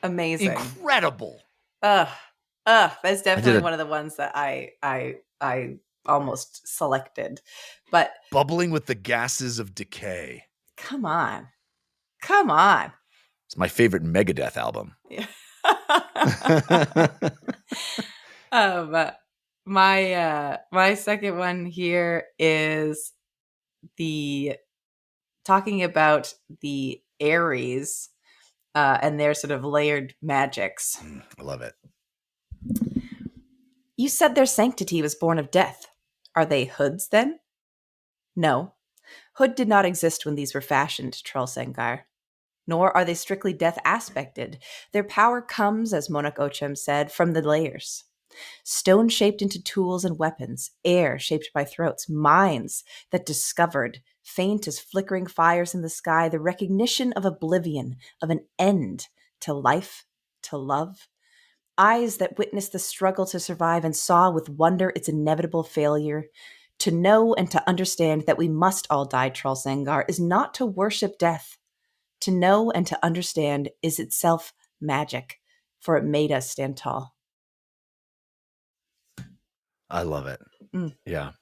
S3: amazing.
S2: Incredible.
S3: That's definitely one of the ones that I almost selected. But
S2: bubbling with the gases of decay.
S3: Come on.
S2: It's my favorite Megadeth album.
S3: Yeah. My second one here is talking about the Aries and their sort of layered magics.
S2: I love it.
S3: You said their sanctity was born of death. Are they hoods then? No. Hood did not exist when these were fashioned, Trollsengar. Nor are they strictly death aspected. Their power comes, as Monarch Ochem said, from the layers. Stone shaped into tools and weapons, air shaped by throats, minds that discovered, faint as flickering fires in the sky, the recognition of oblivion, of an end to life, to love. Eyes that witnessed the struggle to survive and saw with wonder its inevitable failure. To know and to understand that we must all die, Trollsengar, is not to worship death. To know and to understand is itself magic, for it made us stand tall.
S2: I love it. Yeah.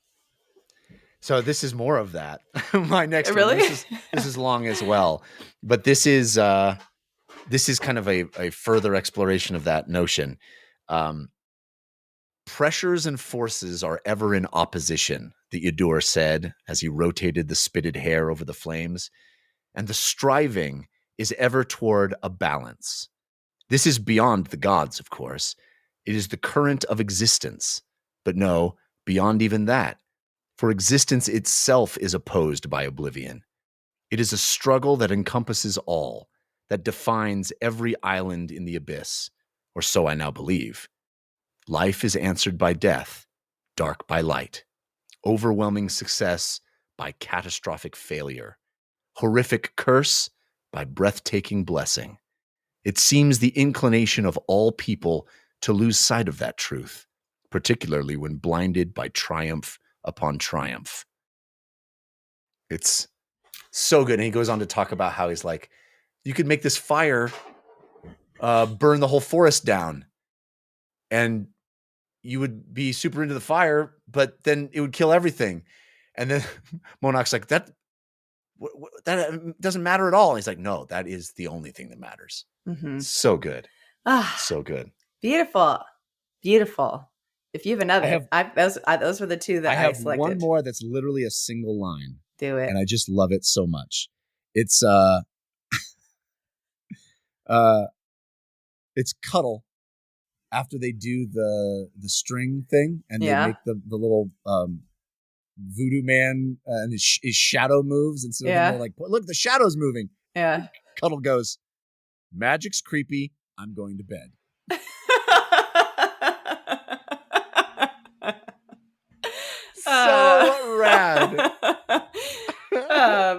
S2: So this is more of that. My next
S3: really?
S2: One. This is long as well, but this is kind of a further exploration of that notion. Pressures and forces are ever in opposition, the Edur said as he rotated the spitted hair over the flames, and the striving is ever toward a balance. This is beyond the gods, of course. It is the current of existence. But no, beyond even that, for existence itself is opposed by oblivion. It is a struggle that encompasses all, that defines every island in the abyss, or so I now believe. Life is answered by death, dark by light, overwhelming success by catastrophic failure, horrific curse by breathtaking blessing. It seems the inclination of all people to lose sight of that truth, particularly when blinded by triumph upon triumph. It's so good. And he goes on to talk about how he's like, you could make this fire burn the whole forest down, and you would be super into the fire, but then it would kill everything. And then Monarch's like, that doesn't matter at all. And he's like, no, that is the only thing that matters.
S3: Mm-hmm.
S2: So good. So good.
S3: Beautiful. If you have another, those were the two that I selected.
S6: One more that's literally a single line.
S3: Do it.
S6: And I just love it so much. It's it's Cuddle after they do the string thing and they make the little voodoo man and his shadow moves, and so they're like, look, the shadow's moving.
S3: Yeah.
S6: Cuddle goes, magic's creepy, I'm going to bed.
S2: So rad.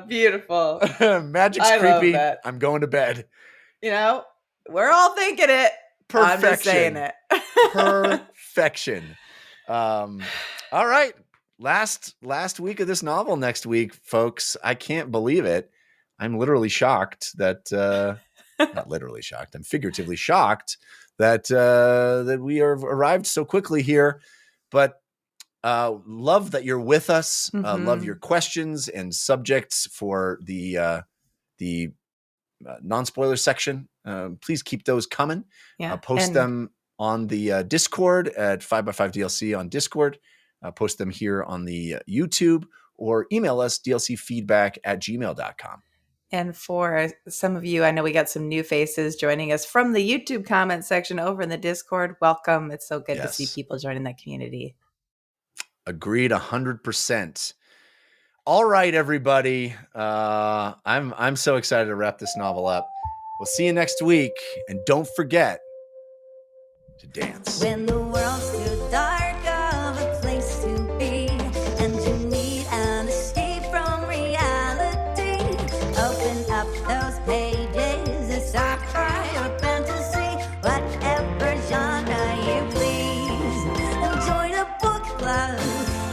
S3: Beautiful.
S2: Magic's
S3: I love
S2: creepy.
S3: that.
S2: I'm going to bed.
S3: You know, we're all thinking it.
S2: Perfection.
S3: I'm just saying it.
S2: Perfection. All right. Last week of this novel next week, folks. I can't believe it. I'm literally shocked that not literally shocked. I'm figuratively shocked that we have arrived so quickly here. But love that you're with us. Love your questions and subjects for the non-spoiler section. Please keep those coming.
S3: Yeah.
S2: Post them on the Discord at 5x5 DLC on Discord. Post them here on the YouTube or email us dlcfeedback@gmail.com.
S3: And for some of you, I know we got some new faces joining us from the YouTube comment section over in the Discord. Welcome. It's so good to see people joining that community.
S2: Agreed 100%. All right, everybody. I'm so excited to wrap this novel up. We'll see you next week. And don't forget to dance.
S1: When the world's too dark of a place to be, and you need an escape from reality, open up those pages, it's sci-fi or fantasy, whatever genre you please. And join a book club,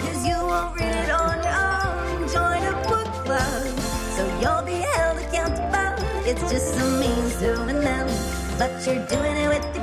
S1: 'cause you won't read it on your own. Join a book club, so you'll be held accountable. It's just a means to an end, but you're doing it with the